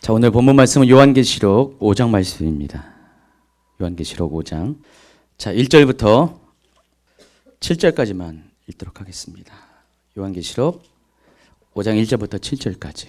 자, 오늘 본문 말씀은 요한계시록 5장 말씀입니다. 요한계시록 5장. 자, 1절부터 7절까지만 읽도록 하겠습니다. 요한계시록 5장 1절부터 7절까지.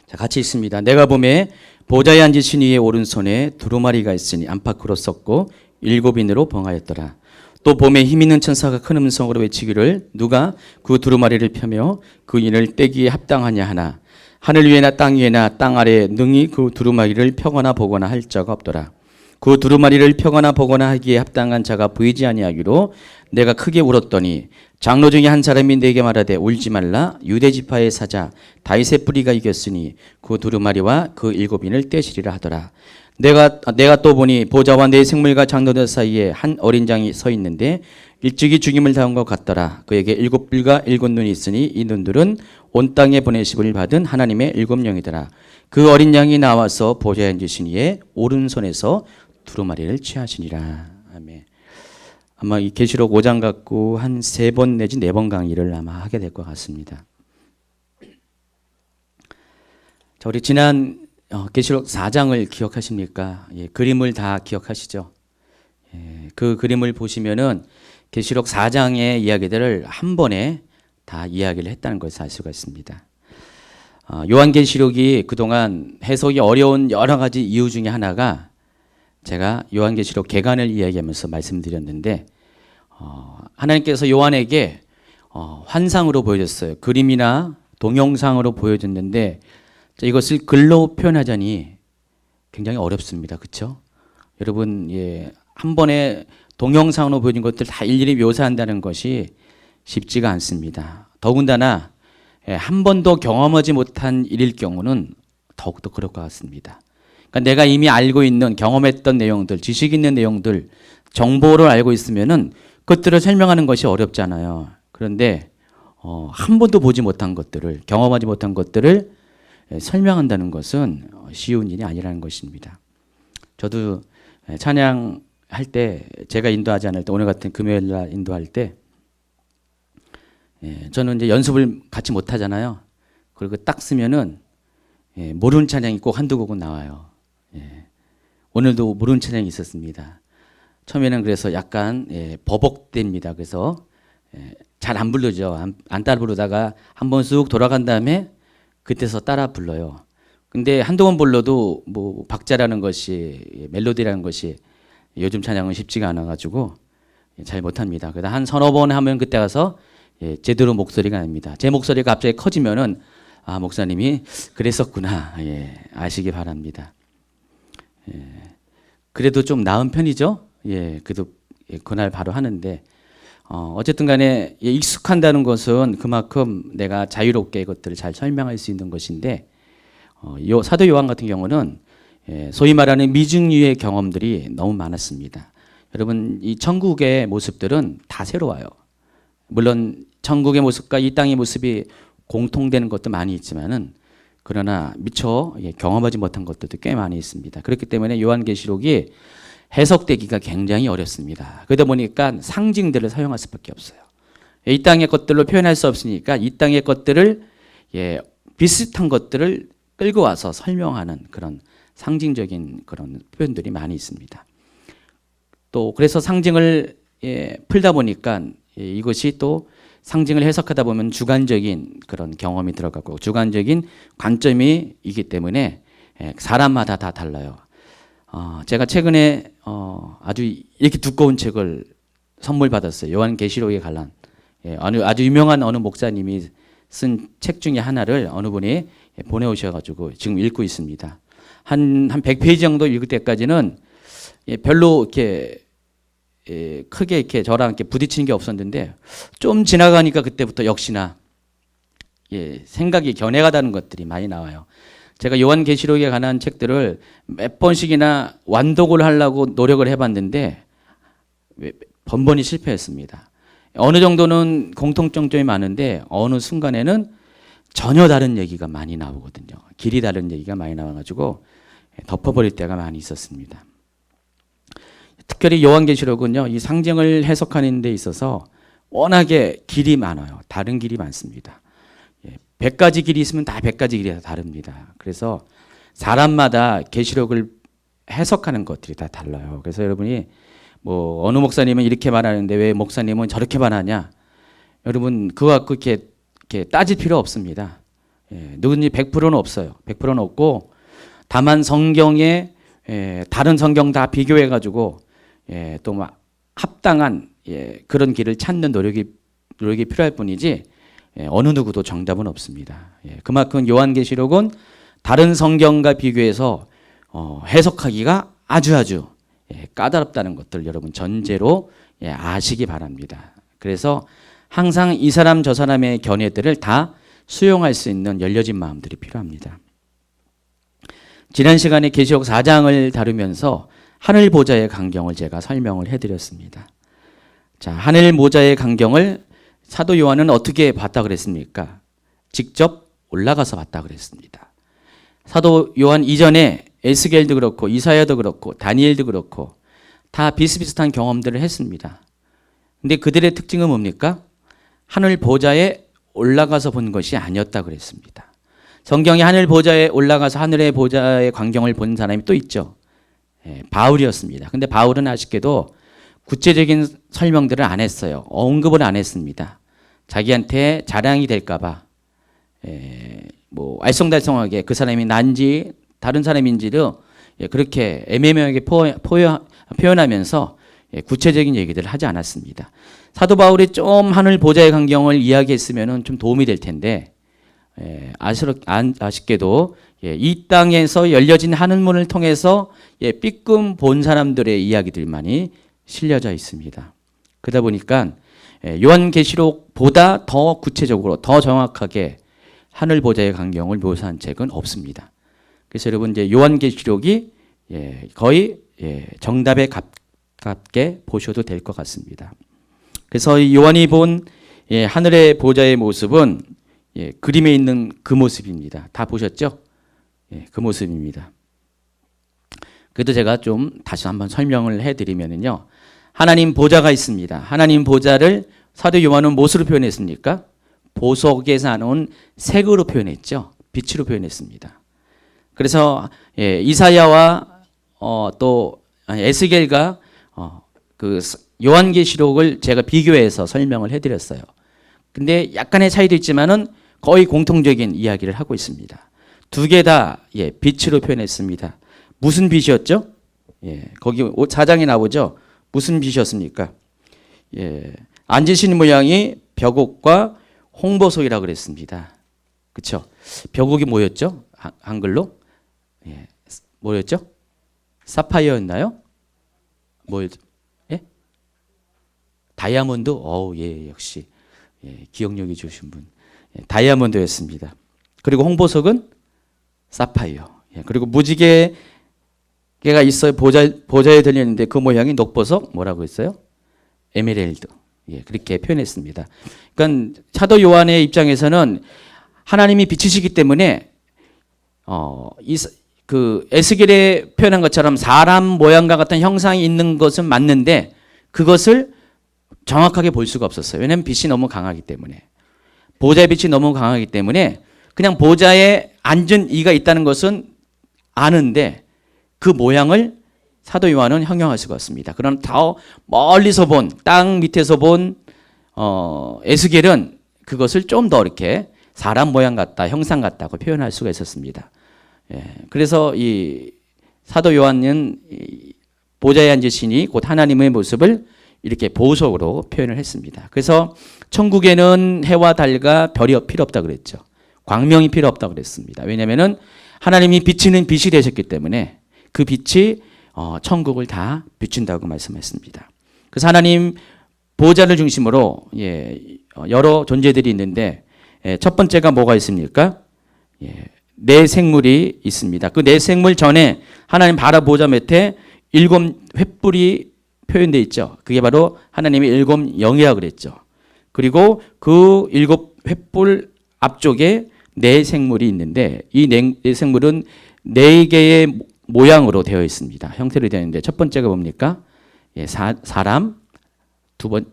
자, 같이 읽습니다. 내가 보매 보좌에 앉으신 이의 오른손에 두루마리가 있으니 안팎으로 썩고 7인으로 봉하였더라. 또 봄에 힘있는 천사가 큰 음성으로 외치기를 누가 그 두루마리를 펴며 그 인을 떼기에 합당하냐 하나 하늘 위에나 땅 위에나 땅 아래에 능히 그 두루마리를 펴거나 보거나 할 자가 없더라. 그 두루마리를 펴거나 보거나 하기에 합당한 자가 보이지 아니하기로 내가 크게 울었더니 장로 중에 한 사람이 내게 말하되 울지 말라. 유대 지파의 사자 다윗의 뿌리가 이겼으니 그 두루마리와 그 7인을 떼시리라 하더라. 내가 또 보니 보좌와 네 생물과 장로들 사이에 한 어린 양이 서 있는데 일찍이 죽임을 당한 것 같더라. 그에게 7뿔과 7눈이 있으니 이 눈들은 온 땅에 보내심을 받은 하나님의 7영이더라. 그 어린 양이 나와서 보좌에 앉으신 이의 오른손에서 두루마리를 취하시니라. 아멘. 아마 이 계시록 5장 갖고 한 3번 내지 4번 강의를 아마 하게 될 것 같습니다. 자, 우리 지난 계시록 4장을 기억하십니까? 예, 그림을 다 기억하시죠? 예, 그 그림을 보시면은 계시록 4장의 이야기들을 한 번에 다 이야기를 했다는 것을 알 수가 있습니다. 요한계시록이 그동안 해석이 어려운 여러 가지 이유 중에 하나가 제가 요한계시록 개간을 이야기하면서 말씀드렸는데 하나님께서 요한에게 환상으로 보여줬어요. 그림이나 동영상으로 보여줬는데 이것을 글로 표현하자니 굉장히 어렵습니다. 그렇죠? 여러분, 예, 한 번에 동영상으로 보여준 것들 다 일일이 묘사한다는 것이 쉽지가 않습니다. 더군다나 한 번도 경험하지 못한 일일 경우는 더욱더 그럴 것 같습니다. 그러니까 내가 이미 알고 있는 경험했던 내용들, 지식 있는 내용들, 정보를 알고 있으면은 그것들을 설명하는 것이 어렵잖아요. 그런데 한 번도 보지 못한 것들을, 경험하지 못한 것들을 설명한다는 것은 쉬운 일이 아니라는 것입니다. 저도 찬양할 때, 제가 인도하지 않을 때, 오늘 같은 금요일 날 인도할 때 저는 이제 연습을 같이 못 하잖아요. 그리고 딱 쓰면은 모르는 찬양이 꼭 한두 곡은 나와요. 오늘도 모르는 찬양이 있었습니다. 처음에는 그래서 약간 버벅댑니다. 그래서 잘 안 부르죠. 안 따라 부르다가 한번 쑥 돌아간 다음에 그때서 따라 불러요. 근데 한두 번 불러도 뭐 박자라는 것이, 멜로디라는 것이 요즘 찬양은 쉽지가 않아가지고 잘 못합니다. 그러다 한 서너 번 하면 그때 가서 제대로 목소리가 납니다. 제 목소리가 갑자기 커지면은 아, 목사님이 그랬었구나, 아시기 바랍니다. 그래도 좀 나은 편이죠. 그래도 그날 바로 하는데 어쨌든 간에 익숙한다는 것은 그만큼 내가 자유롭게 이것들을 잘 설명할 수 있는 것인데 사도 요한 같은 경우는 소위 말하는 미증유의 경험들이 너무 많았습니다. 여러분, 이 천국의 모습들은 다 새로워요. 물론 천국의 모습과 이 땅의 모습이 공통되는 것도 많이 있지만은 그러나 미처 경험하지 못한 것들도 꽤 많이 있습니다. 그렇기 때문에 요한계시록이 해석되기가 굉장히 어렵습니다. 그러다 보니까 상징들을 사용할 수밖에 없어요. 이 땅의 것들로 표현할 수 없으니까 이 땅의 것들을 비슷한 것들을 끌고 와서 설명하는 그런 상징적인 그런 표현들이 많이 있습니다. 또 그래서 상징을 풀다 보니까 이것이 또 상징을 해석하다 보면 주관적인 그런 경험이 들어가고 주관적인 관점이 있기 때문에 사람마다 다 달라요. 제가 최근에 아주 이렇게 두꺼운 책을 선물 받았어요. 요한계시록에 관한 아주 유명한 어느 목사님이 쓴 책 중에 하나를 어느 분이 보내오셔가지고 지금 읽고 있습니다. 한 100페이지 정도 읽을 때까지는 별로 이렇게 크게 이렇게 저랑 이렇게 부딪히는 게 없었는데 좀 지나가니까 그때부터 역시나 생각이 견해가다는 것들이 많이 나와요. 제가 요한계시록에 관한 책들을 몇 번씩이나 완독을 하려고 노력을 해봤는데 번번이 실패했습니다. 어느 정도는 공통점이 많은데 어느 순간에는 전혀 다른 얘기가 많이 나오거든요. 길이 다른 얘기가 많이 나와가지고 덮어버릴 때가 많이 있었습니다. 특별히 요한계시록은요, 이 상징을 해석하는 데 있어서 워낙에 길이 많아요. 다른 길이 많습니다. 100가지 길이 있으면 다 100가지 길이 다 다릅니다. 그래서 사람마다 계시록을 해석하는 것들이 다 달라요. 그래서 여러분이 뭐 어느 목사님은 이렇게 말하는데 왜 목사님은 저렇게 말하냐? 여러분 그거 갖고 이렇게 따질 필요 없습니다. 누구든지 100%는 없어요. 100%는 없고 다만 성경에 다른 성경 다 비교해 가지고 또 막 합당한 그런 길을 찾는 노력이 필요할 뿐이지 어느 누구도 정답은 없습니다. 그만큼 요한계시록은 다른 성경과 비교해서 해석하기가 아주 까다롭다는 것들 여러분 전제로 아시기 바랍니다. 그래서 항상 이 사람 저 사람의 견해들을 다 수용할 수 있는 열려진 마음들이 필요합니다. 지난 시간에 계시록 4장을 다루면서 하늘 보좌의 광경을 제가 설명을 해드렸습니다. 자, 하늘 보좌의 광경을 사도 요한은 어떻게 봤다 그랬습니까? 직접 올라가서 봤다 그랬습니다. 사도 요한 이전에 에스겔도 그렇고 이사야도 그렇고 다니엘도 그렇고 다 비슷비슷한 경험들을 했습니다. 근데 그들의 특징은 뭡니까? 하늘 보좌에 올라가서 본 것이 아니었다 그랬습니다. 성경에 하늘 보좌에 올라가서 하늘의 보좌의 광경을 본 사람이 또 있죠. 바울이었습니다. 근데 바울은 아쉽게도 구체적인 설명들을 안 했어요. 언급을 안 했습니다. 자기한테 자랑이 될까봐 뭐 알쏭달쏭하게 그 사람이 난지 다른 사람인지를 그렇게 애매모호하게 표현하면서 구체적인 얘기들을 하지 않았습니다. 사도 바울이 좀 하늘 보좌의 광경을 이야기했으면 좀 도움이 될 텐데 아쉽게도 이 땅에서 열려진 하늘문을 통해서 삐끔 본 사람들의 이야기들만이 실려져 있습니다. 그러다 보니까 요한계시록보다 더 구체적으로 더 정확하게 하늘 보좌의 광경을 묘사한 책은 없습니다. 그래서 여러분 이제 요한계시록이 거의 정답에 가깝게 보셔도 될 것 같습니다. 그래서 이 요한이 본 하늘의 보좌의 모습은 그림에 있는 그 모습입니다. 다 보셨죠? 그 모습입니다. 그래도 제가 좀 다시 한번 설명을 해드리면요. 하나님 보좌가 있습니다. 하나님 보좌를 사도 요한은 무엇으로 표현했습니까? 보석에서 나온 색으로 표현했죠. 빛으로 표현했습니다. 그래서 이사야와 또 에스겔과 그 요한계시록을 제가 비교해서 설명을 해드렸어요. 근데 약간의 차이도 있지만은 거의 공통적인 이야기를 하고 있습니다. 두 개 다 빛으로 표현했습니다. 무슨 빛이었죠? 거기 4장에 나오죠. 무슨 빛이었습니까? 앉으신 모양이 벽옥과 홍보석이라고 그랬습니다. 그렇죠? 벽옥이 뭐였죠? 한글로? 뭐였죠? 사파이어였나요? 뭐였죠? 다이아몬드? 역시 기억력이 좋으신 분. 다이아몬드였습니다. 그리고 홍보석은 사파이어. 그리고 무지개가 있어요. 보좌에 들렸는데 그 모양이 녹보석 뭐라고 했어요? 에메랄드. 그렇게 표현했습니다. 그러니까 사도 요한의 입장에서는 하나님이 빛이시기 때문에 그 에스겔에 표현한 것처럼 사람 모양과 같은 형상이 있는 것은 맞는데 그것을 정확하게 볼 수가 없었어요. 왜냐하면 빛이 너무 강하기 때문에. 보좌의 빛이 너무 강하기 때문에 그냥 보좌에 앉은 이가 있다는 것은 아는데 그 모양을 사도 요한은 형용할 수가 없습니다. 그러나 더 멀리서 본, 땅 밑에서 본 에스겔은 그것을 좀 더 이렇게 사람 모양 같다, 형상 같다고 표현할 수가 있었습니다. 그래서 이 사도 요한은 보좌에 앉으시니 곧 하나님의 모습을 이렇게 보석으로 표현을 했습니다. 그래서 천국에는 해와 달과 별이 필요 없다고 그랬죠. 광명이 필요 없다고 그랬습니다. 왜냐하면 하나님이 비치는 빛이 되셨기 때문에 그 빛이 천국을 다 비춘다고 말씀했습니다. 그래서 하나님 보좌를 중심으로 여러 존재들이 있는데 첫 번째가 뭐가 있습니까? 네 생물이 있습니다. 그 네 생물 전에 하나님 바라보좌 밑에 7 횃불이 표현되어 있죠. 그게 바로 하나님의 7 영이라고 그랬죠. 그리고 그 7 횃불 앞쪽에 네 생물이 있는데 이 네 생물은 네 개의 모양으로 되어 있습니다. 형태로 되어 있는데 첫 번째가 뭡니까? 사람, 두 번,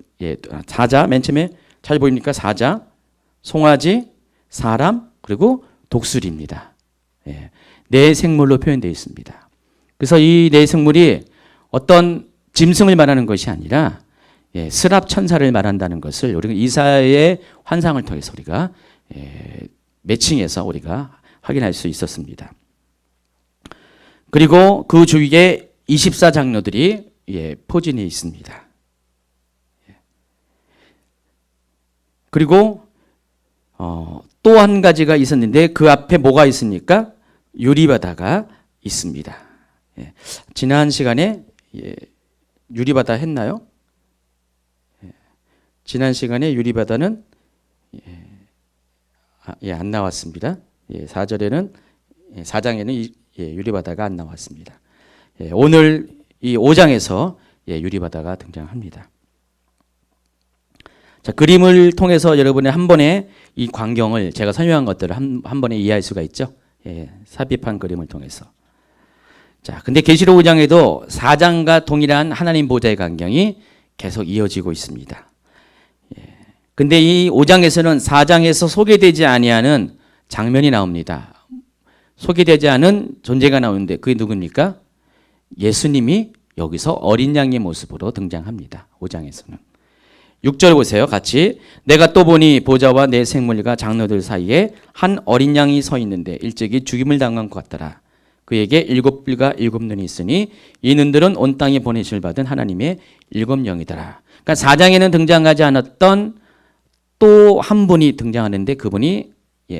사자, 맨 처음에 잘 보입니까? 사자, 송아지, 사람, 그리고 독수리입니다. 예, 네 생물로 표현되어 있습니다. 그래서 이 네 생물이 어떤 짐승을 말하는 것이 아니라 스랍 천사를 말한다는 것을 우리가 이사야의 환상을 통해서 우리가 매칭해서 우리가 확인할 수 있었습니다. 그리고 그 주위에 24장로들이 포진해 있습니다. 그리고 또 한 가지가 있었는데 그 앞에 뭐가 있습니까? 유리바다가 있습니다. 지난 시간에 유리바다 했나요? 지난 시간에 유리바다는 안 나왔습니다. 4절에는 4장에는 유리바다가 안 나왔습니다. 오늘 이 5장에서 유리바다가 등장합니다. 자, 그림을 통해서 여러분의 한 번에 이 광경을 제가 설명한 것들을 한 번에 이해할 수가 있죠. 삽입한 그림을 통해서. 자, 근데 계시록 5장에도 4장과 동일한 하나님 보좌의 광경이 계속 이어지고 있습니다. 근데 이 5장에서는 4장에서 소개되지 아니하는 장면이 나옵니다. 소개되지 않은 존재가 나오는데 그게 누굽니까? 예수님이 여기서 어린 양의 모습으로 등장합니다. 5장에서는. 6절 보세요. 같이. 내가 또 보니 보좌와 내 생물과 장로들 사이에 한 어린 양이 서 있는데 일찍이 죽임을 당한 것 같더라. 그에게 7뿔과 7눈이 있으니 이 눈들은 온 땅에 보내심을 받은 하나님의 7영이더라. 그러니까 4장에는 등장하지 않았던 또 한 분이 등장하는데 그분이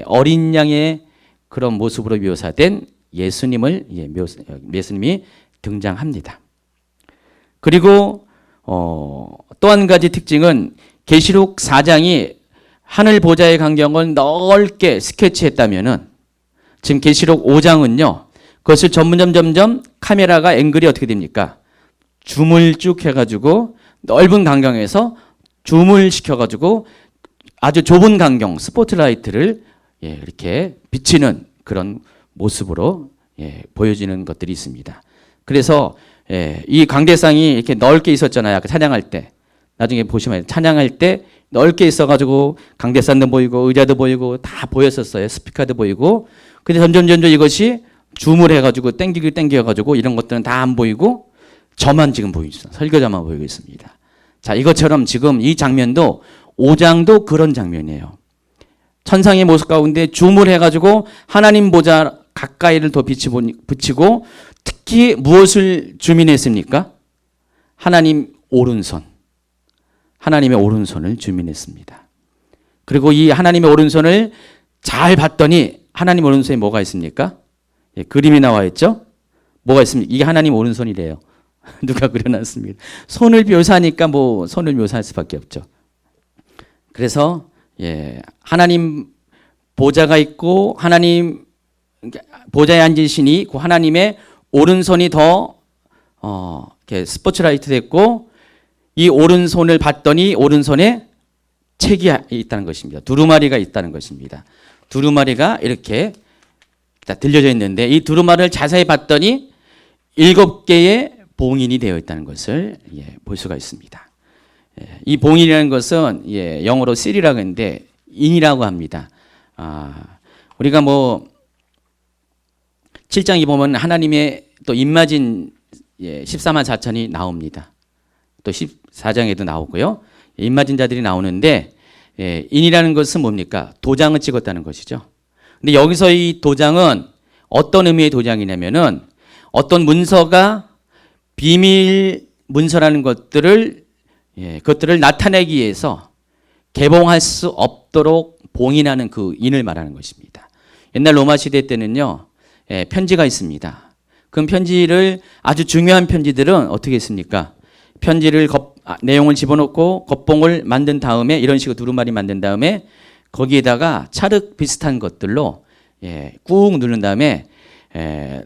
어린 양의 그런 모습으로 묘사된 예수님이 등장합니다. 그리고 또 한 가지 특징은 계시록 4장이 하늘 보좌의 광경을 넓게 스케치했다면은 지금 계시록 5장은요. 그것을 점점 카메라가 앵글이 어떻게 됩니까? 줌을 쭉 해가지고 넓은 광경에서 줌을 시켜가지고 아주 좁은 광경, 스포트라이트를 이렇게 비치는 그런 모습으로 보여지는 것들이 있습니다. 그래서 이 광대상이 이렇게 넓게 있었잖아요. 아까 찬양할 때. 나중에 보시면 찬양할 때 넓게 있어가지고 강대산도 보이고 의자도 보이고 다 보였었어요. 스피커도 보이고. 근데 점점 이것이 줌을 해가지고 땡겨가지고 이런 것들은 다 안 보이고 저만 지금 보이고 있어요. 설교자만 보이고 있습니다. 자, 이것처럼 지금 이 장면도 5장도 그런 장면이에요. 천상의 모습 가운데 줌을 해가지고 하나님 보좌 가까이를 더 붙이고 특히 무엇을 줌인했습니까? 하나님 오른손. 하나님의 오른손을 줌인했습니다. 그리고 이 하나님의 오른손을 잘 봤더니 하나님 오른손에 뭐가 있습니까? 그림이 나와 있죠? 뭐가 있습니까? 이게 하나님 오른손이래요. 누가 그려놨습니다. 손을 묘사하니까 뭐 손을 묘사할 수밖에 없죠. 그래서 하나님 보좌가 있고 하나님 보좌에 앉으시니 그 하나님의 오른손이 더 이렇게 스포트라이트 됐고 이 오른손을 봤더니 오른손에 책이 있다는 것입니다. 두루마리가 있다는 것입니다. 두루마리가 이렇게 들려져 있는데 이 두루마리를 자세히 봤더니 7개의 봉인이 되어 있다는 것을 볼 수가 있습니다. 이 봉인이라는 것은 영어로 seal이라고 하는데 인이라고 합니다. 우리가 뭐 7장에 보면 하나님의 또 임마진 14만 4천이 나옵니다. 또 14장에도 나오고요. 임마진 자들이 나오는데 인이라는 것은 뭡니까? 도장을 찍었다는 것이죠. 근데 여기서 이 도장은 어떤 의미의 도장이냐면은 어떤 문서가 비밀 문서라는 것들을 그것들을 나타내기 위해서 개봉할 수 없도록 봉인하는 그 인을 말하는 것입니다. 옛날 로마 시대 때는요. 편지가 있습니다. 그 편지를 아주 중요한 편지들은 어떻게 했습니까? 편지를 내용을 집어넣고 겉봉을 만든 다음에 이런 식으로 두루마리 만든 다음에 거기에다가 찰흙 비슷한 것들로 꾹 누른 다음에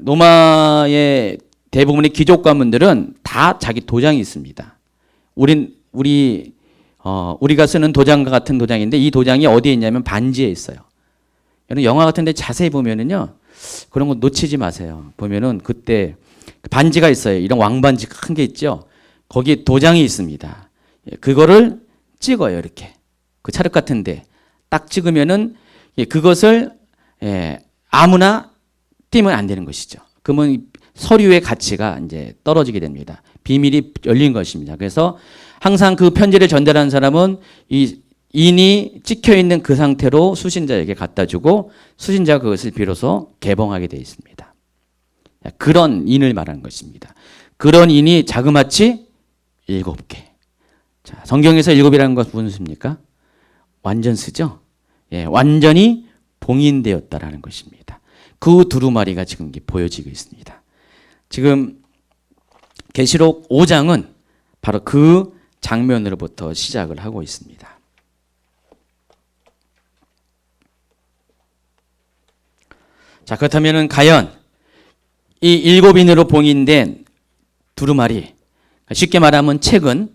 로마의 대부분의 귀족 가문들은 다 자기 도장이 있습니다. 우리가 쓰는 도장과 같은 도장인데 이 도장이 어디에 있냐면 반지에 있어요. 여러분 영화 같은 데 자세히 보면은요. 그런 거 놓치지 마세요. 보면은 그때 반지가 있어요. 이런 왕반지 큰 게 있죠. 거기에 도장이 있습니다. 그거를 찍어요. 이렇게. 그 찰흙 같은데 딱 찍으면은 그것을 아무나 띄면 안 되는 것이죠. 그러면 서류의 가치가 이제 떨어지게 됩니다. 비밀이 열린 것입니다. 그래서 항상 그 편지를 전달한 사람은 이 인이 찍혀 있는 그 상태로 수신자에게 갖다 주고 수신자가 그것을 비로소 개봉하게 되어 있습니다. 그런 인을 말하는 것입니다. 그런 인이 자그마치 7개. 자, 성경에서 7이라는 것은 무슨 수입니까? 완전수죠. 완전히 봉인되었다라는 것입니다. 그 두루마리가 지금 보여지고 있습니다. 지금 계시록 5장은 바로 그 장면으로부터 시작을 하고 있습니다. 자, 그렇다면 과연 이 7인으로 봉인된 두루마리, 쉽게 말하면 책은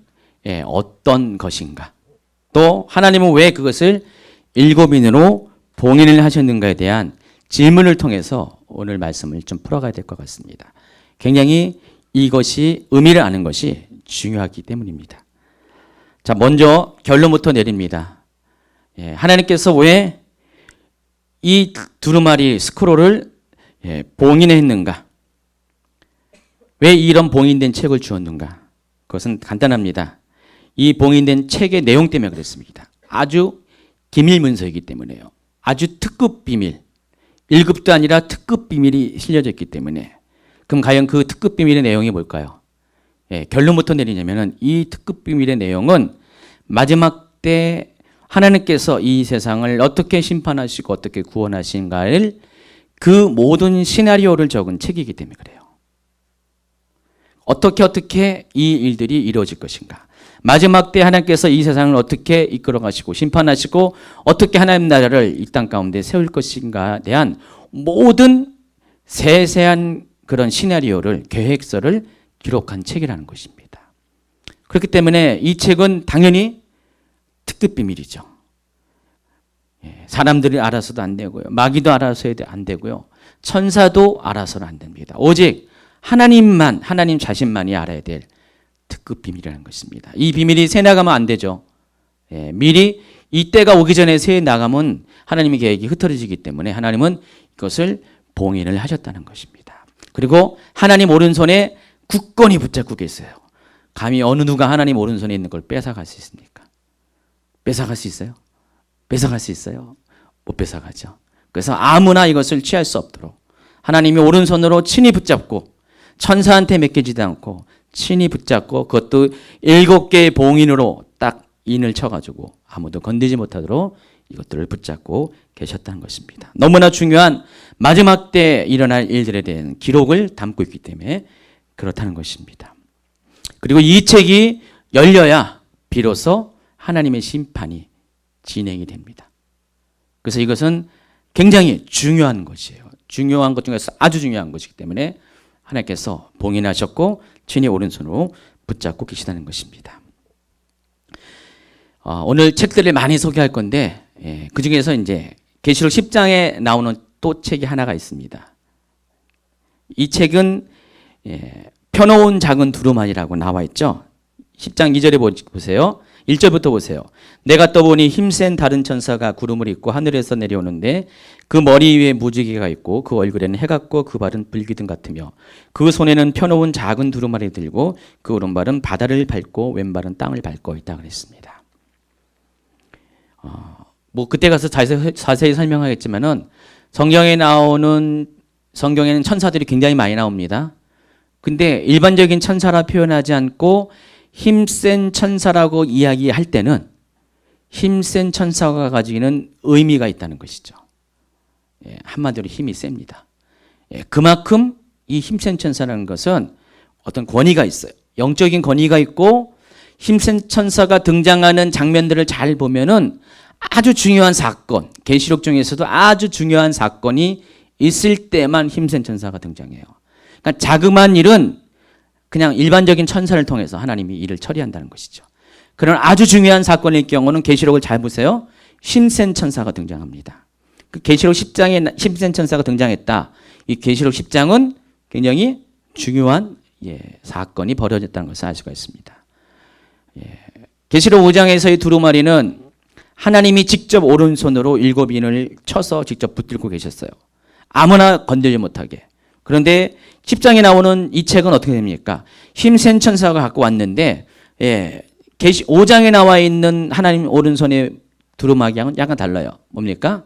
어떤 것인가? 또 하나님은 왜 그것을 7인으로 봉인을 하셨는가에 대한 질문을 통해서 오늘 말씀을 좀 풀어가야 될 것 같습니다. 굉장히 이것이 의미를 아는 것이 중요하기 때문입니다. 자, 먼저 결론부터 내립니다. 하나님께서 왜 이 두루마리 스크롤을 봉인했는가? 왜 이런 봉인된 책을 주었는가? 그것은 간단합니다. 이 봉인된 책의 내용 때문에 그렇습니다. 아주 기밀 문서이기 때문에요. 아주 특급 비밀, 1급도 아니라 특급 비밀이 실려져 있기 때문에. 그럼 과연 그 특급 비밀의 내용이 뭘까요? 결론부터 내리냐면은 이 특급 비밀의 내용은 마지막 때 하나님께서 이 세상을 어떻게 심판하시고 어떻게 구원하신가를 그 모든 시나리오를 적은 책이기 때문에 그래요. 어떻게 이 일들이 이루어질 것인가. 마지막 때 하나님께서 이 세상을 어떻게 이끌어 가시고 심판하시고 어떻게 하나님 나라를 이 땅 가운데 세울 것인가에 대한 모든 세세한 그런 시나리오를, 계획서를 기록한 책이라는 것입니다. 그렇기 때문에 이 책은 당연히 특급 비밀이죠. 사람들이 알아서도 안 되고요. 마귀도 알아서 안 되고요. 천사도 알아서는 안 됩니다. 오직 하나님만, 하나님 자신만이 알아야 될 특급 비밀이라는 것입니다. 이 비밀이 새 나가면 안 되죠. 미리 이 때가 오기 전에 새 나가면 하나님의 계획이 흩어지기 때문에 하나님은 이것을 봉인을 하셨다는 것입니다. 그리고 하나님 오른손에 굳건히 붙잡고 계세요. 감히 어느 누가 하나님 오른손에 있는 걸 뺏어갈 수 있습니까? 뺏어갈 수 있어요? 뺏어갈 수 있어요? 못 뺏어가죠. 그래서 아무나 이것을 취할 수 없도록 하나님이 오른손으로 친히 붙잡고 천사한테 맡기지도 않고 친히 붙잡고 그것도 7개의 봉인으로 딱 인을 쳐가지고 아무도 건드리지 못하도록 이것들을 붙잡고 계셨다는 것입니다. 너무나 중요한 마지막 때 일어날 일들에 대한 기록을 담고 있기 때문에 그렇다는 것입니다. 그리고 이 책이 열려야 비로소 하나님의 심판이 진행이 됩니다. 그래서 이것은 굉장히 중요한 것이에요. 중요한 것 중에서 아주 중요한 것이기 때문에 하나님께서 봉인하셨고 친히 오른손으로 붙잡고 계시다는 것입니다. 오늘 책들을 많이 소개할 건데 그 중에서 이제 계시록 10장에 나오는 또 책이 하나가 있습니다. 이 책은 펴놓은 작은 두루마리라고 나와 있죠. 10장 2절에 보세요. 1절부터 보세요. 내가 떠보니 힘센 다른 천사가 구름을 입고 하늘에서 내려오는데 그 머리 위에 무지개가 있고 그 얼굴에는 해 같고 그 발은 불기둥 같으며 그 손에는 펴놓은 작은 두루마리 들고 그 오른발은 바다를 밟고 왼발은 땅을 밟고 있다 그랬습니다. 그때 가서 자세히 설명하겠지만은 성경에는 천사들이 굉장히 많이 나옵니다. 근데 일반적인 천사라 표현하지 않고 힘센 천사라고 이야기할 때는 힘센 천사가 가지는 의미가 있다는 것이죠. 한마디로 힘이 셉니다. 그만큼 이 힘센 천사라는 것은 어떤 권위가 있어요. 영적인 권위가 있고 힘센 천사가 등장하는 장면들을 잘 보면은 아주 중요한 사건, 계시록 중에서도 아주 중요한 사건이 있을 때만 힘센 천사가 등장해요. 그러니까 자그마한 일은 그냥 일반적인 천사를 통해서 하나님이 일을 처리한다는 것이죠. 그런 아주 중요한 사건일 경우는 계시록을 잘 보세요. 힘센 천사가 등장합니다. 그 계시록 10장에 힘센 천사가 등장했다. 이 계시록 10장은 굉장히 중요한 사건이 벌어졌다는 것을 알 수가 있습니다. 계시록 5장에서의 두루마리는 하나님이 직접 오른손으로 7인을 쳐서 직접 붙들고 계셨어요. 아무나 건들지 못하게. 그런데 10장에 나오는 이 책은 어떻게 됩니까? 힘센 천사가 갖고 왔는데, 계시 5장에 나와 있는 하나님 오른손의 두루마기랑은 약간 달라요. 뭡니까?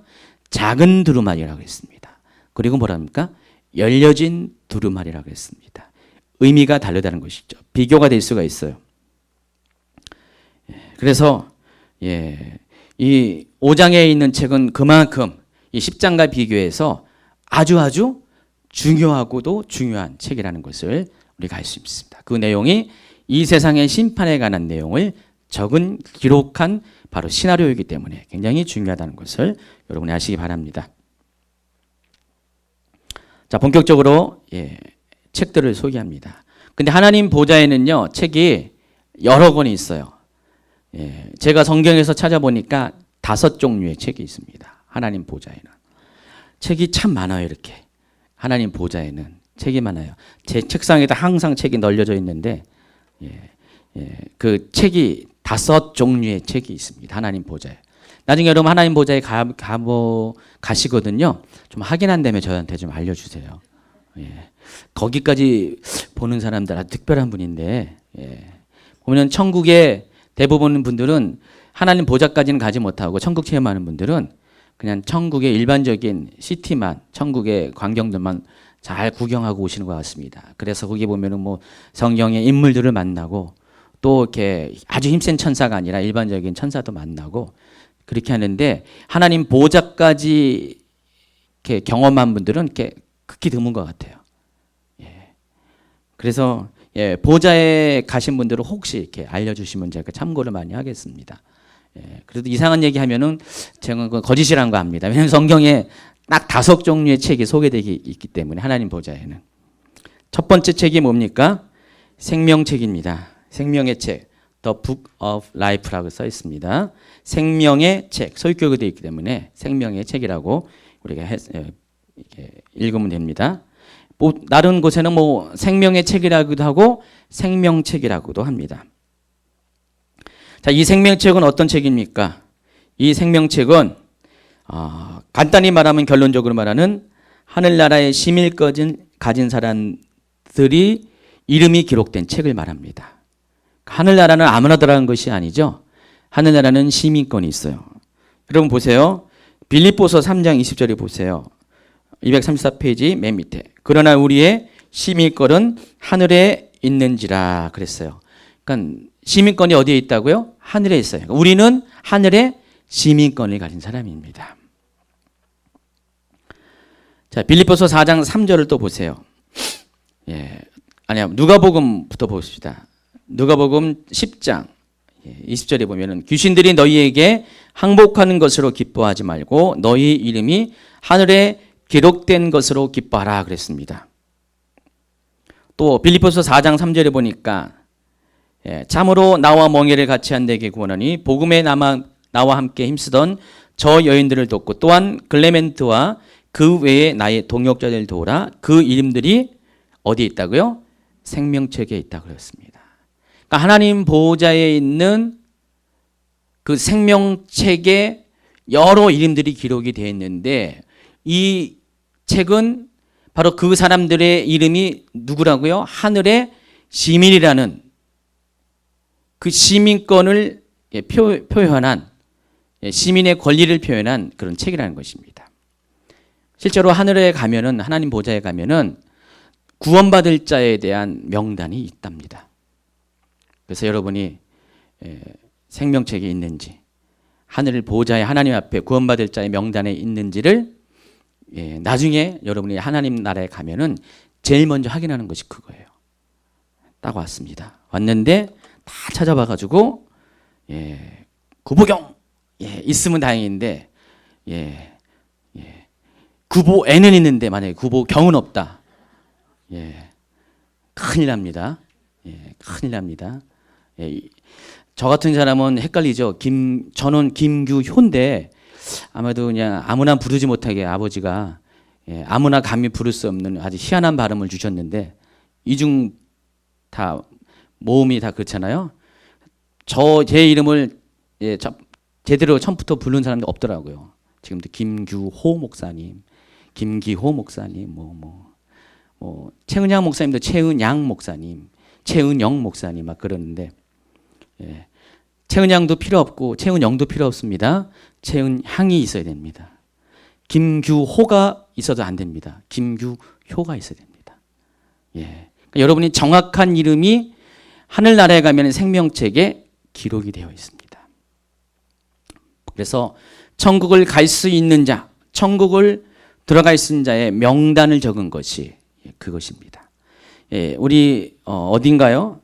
작은 두루마리라고 했습니다. 그리고 뭐랍니까? 열려진 두루마리라고 했습니다. 의미가 다르다는 것이죠. 비교가 될 수가 있어요. 그래서 이 5장에 있는 책은 그만큼 이 10장과 비교해서 아주 중요하고도 중요한 책이라는 것을 우리가 알 수 있습니다. 그 내용이 이 세상의 심판에 관한 내용을 기록한 바로 시나리오이기 때문에 굉장히 중요하다는 것을 여러분이 아시기 바랍니다. 자, 본격적으로 책들을 소개합니다. 근데 하나님 보좌에는요, 책이 여러 권이 있어요. 제가 성경에서 찾아보니까 5종류의 책이 있습니다. 하나님 보좌에는. 책이 참 많아요, 이렇게. 하나님 보좌에는 책이 많아요. 제 책상에다 항상 책이 널려져 있는데, 그 책이 5종류의 책이 있습니다. 하나님 보좌에. 나중에 여러분 하나님 보좌에 가시거든요. 좀 확인한 다음에 저한테 좀 알려주세요. 거기까지 보는 사람들 아주 특별한 분인데, 보면 천국의 대부분 분들은 하나님 보좌까지는 가지 못하고 천국 체험하는 분들은 그냥 천국의 일반적인 시티만, 천국의 광경들만 잘 구경하고 오시는 것 같습니다. 그래서 거기 보면은 뭐 성경의 인물들을 만나고 또 이렇게 아주 힘센 천사가 아니라 일반적인 천사도 만나고 그렇게 하는데 하나님 보좌까지 이렇게 경험한 분들은 이렇게 극히 드문 것 같아요. 그래서 보좌에 가신 분들은 혹시 이렇게 알려주시면 제가 참고를 많이 하겠습니다. 그래도 이상한 얘기 하면은 제가 거짓이라는 거 압니다. 왜냐하면 성경에 딱 5종류의 책이 소개되기 있기 때문에 하나님 보좌에는. 첫 번째 책이 뭡니까? 생명책입니다. 생명의 책, The Book of Life라고 써 있습니다. 생명의 책, 소유격이 되어 있기 때문에 생명의 책이라고 우리가 이렇게 읽으면 됩니다. 다른 곳에는 뭐 생명의 책이라고도 하고 생명책이라고도 합니다. 자, 이 생명책은 어떤 책입니까? 이 생명책은 간단히 말하면 결론적으로 말하는 하늘나라의 시민권을 가진 사람들이 이름이 기록된 책을 말합니다. 하늘나라는 아무나 들어간 것이 아니죠. 하늘나라는 시민권이 있어요. 여러분 보세요. 빌립보서 3장 20절에 보세요. 234페이지 맨 밑에. 그러나 우리의 시민권은 하늘에 있는지라 그랬어요. 그러니까 시민권이 어디에 있다고요? 하늘에 있어요. 우리는 하늘에 시민권을 가진 사람입니다. 자, 빌립보서 4장 3절을 또 보세요. 누가복음부터 봅시다. 누가복음 10장 20절에 보면은 귀신들이 너희에게 항복하는 것으로 기뻐하지 말고 너희 이름이 하늘에 기록된 것으로 기뻐하라 그랬습니다. 또 빌립보서 4장 3절에 보니까 참으로 나와 멍에를 같이 한 내게 구원하니 복음에 나와 함께 힘쓰던 저 여인들을 돕고 또한 글레멘트와 그 외에 나의 동역자들 도우라. 그 이름들이 어디에 있다고요? 생명책에 있다고 그랬습니다. 그러니까 하나님 보호자에 있는 그 생명책에 여러 이름들이 기록이 되어 있는데 이 책은 바로 그 사람들의 이름이 누구라고요? 하늘의 시민이라는 그 시민권을 표현한 시민의 권리를 표현한 그런 책이라는 것입니다. 실제로 하늘에 가면은 하나님 보좌에 가면은 구원받을 자에 대한 명단이 있답니다. 그래서 여러분이 생명책이 있는지 하늘 보좌에 하나님 앞에 구원받을 자의 명단에 있는지를 나중에 여러분이 하나님 나라에 가면은 제일 먼저 확인하는 것이 그거예요. 딱 왔습니다. 왔는데 다 찾아봐가지고 구보경 있으면 다행인데 구보에는 있는데 만약에 구보경은 없다. 큰일 납니다. 큰일 납니다. 저 같은 사람은 헷갈리죠. 저는 김규효인데 아마도 그냥 아무나 부르지 못하게 아버지가 아무나 감히 부를 수 없는 아주 희한한 발음을 주셨는데 이중 다 모음이 다 그렇잖아요. 제 이름을 제대로 처음부터 부른 사람도 없더라고요. 지금도 김규호 목사님, 김기호 목사님, 최은양 목사님도 최은양 목사님, 최은영 목사님 막 그러는데, 예. 최은양도 필요 없고 최은영도 필요 없습니다. 최은향이 있어야 됩니다. 김규호가 있어도 안 됩니다. 김규효가 있어야 됩니다. 예. 그러니까 여러분이 정확한 이름이 하늘나라에 가면 생명책에 기록이 되어 있습니다. 그래서 천국을 갈 수 있는 자, 천국을 들어갈 수 있는 자의 명단을 적은 것이 그것입니다. 예, 우리 어딘가요?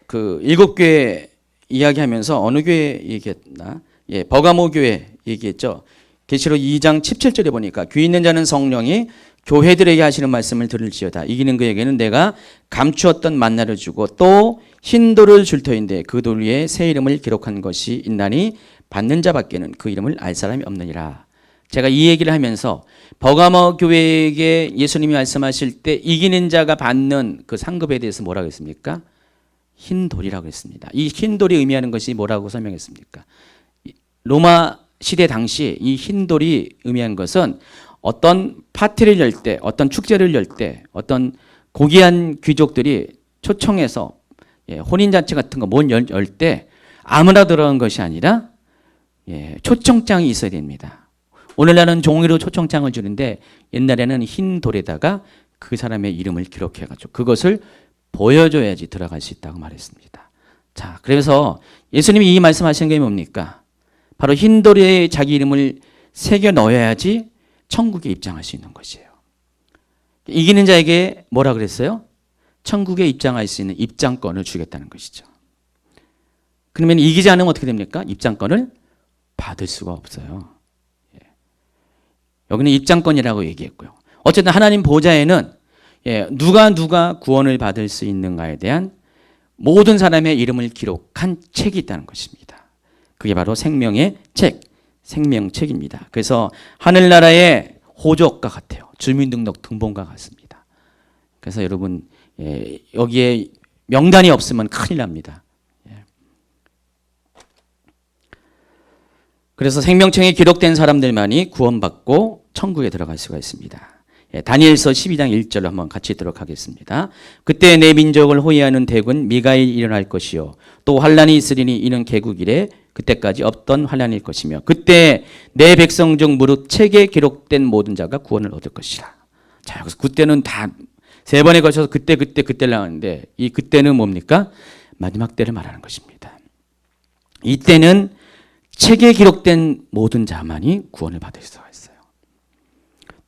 그 7교회 이야기하면서 어느 교회 얘기했나? 예, 버가모 교회 얘기했죠. 계시록 2장 17절에 보니까 귀 있는 자는 성령이 교회들에게 하시는 말씀을 들을지어다. 이기는 그에게는 내가 감추었던 만나를 주고 또 흰 돌을 줄 터인데 그 돌 위에 새 이름을 기록한 것이 있나니 받는 자밖에는 그 이름을 알 사람이 없느니라. 제가 이 얘기를 하면서 버가모 교회에게 예수님이 말씀하실 때 이기는 자가 받는 그 상급에 대해서 뭐라고 했습니까? 흰 돌이라고 했습니다. 이 흰 돌이 의미하는 것이 뭐라고 설명했습니까? 로마 시대 당시 이 흰 돌이 의미한 것은 어떤 파티를 열 때, 어떤 축제를 열 때, 어떤 고귀한 귀족들이 초청해서 혼인잔치 같은 거 열 때 아무나 들어간 것이 아니라 초청장이 있어야 됩니다. 오늘날은 종이로 초청장을 주는데 옛날에는 흰 돌에다가 그 사람의 이름을 기록해가지고 그것을 보여줘야지 들어갈 수 있다고 말했습니다. 자, 그래서 예수님이 이 말씀하시는 게 뭡니까? 바로 흰 돌에 자기 이름을 새겨 넣어야지 천국에 입장할 수 있는 것이에요. 이기는 자에게 뭐라 그랬어요? 천국에 입장할 수 있는 입장권을 주겠다는 것이죠. 그러면 이기지 않으면 어떻게 됩니까? 입장권을 받을 수가 없어요. 여기는 입장권이라고 얘기했고요. 어쨌든 하나님 보좌에는 누가 구원을 받을 수 있는가에 대한 모든 사람의 이름을 기록한 책이 있다는 것입니다. 그게 바로 생명의 책, 생명책입니다. 그래서 하늘나라의 호적과 같아요. 주민등록 등본과 같습니다. 그래서 여러분 여기에 명단이 없으면 큰일 납니다. 그래서 생명책에 기록된 사람들만이 구원받고 천국에 들어갈 수가 있습니다. 다니엘서 12장 1절로 한번 같이 읽도록 하겠습니다. 그때 내 민족을 호위하는 대군 미가일 일어날 것이요 또 환란이 있으리니 이는 개국이래 그때까지 없던 환란일 것이며 그때 내 백성 중 무릇 책에 기록된 모든 자가 구원을 얻을 것이라. 자, 여기서 그때는 다 세 번에 걸쳐서 그때를 나오는데 이 그때는 뭡니까? 마지막 때를 말하는 것입니다. 이때는 책에 기록된 모든 자만이 구원을 받을 수가 있어요.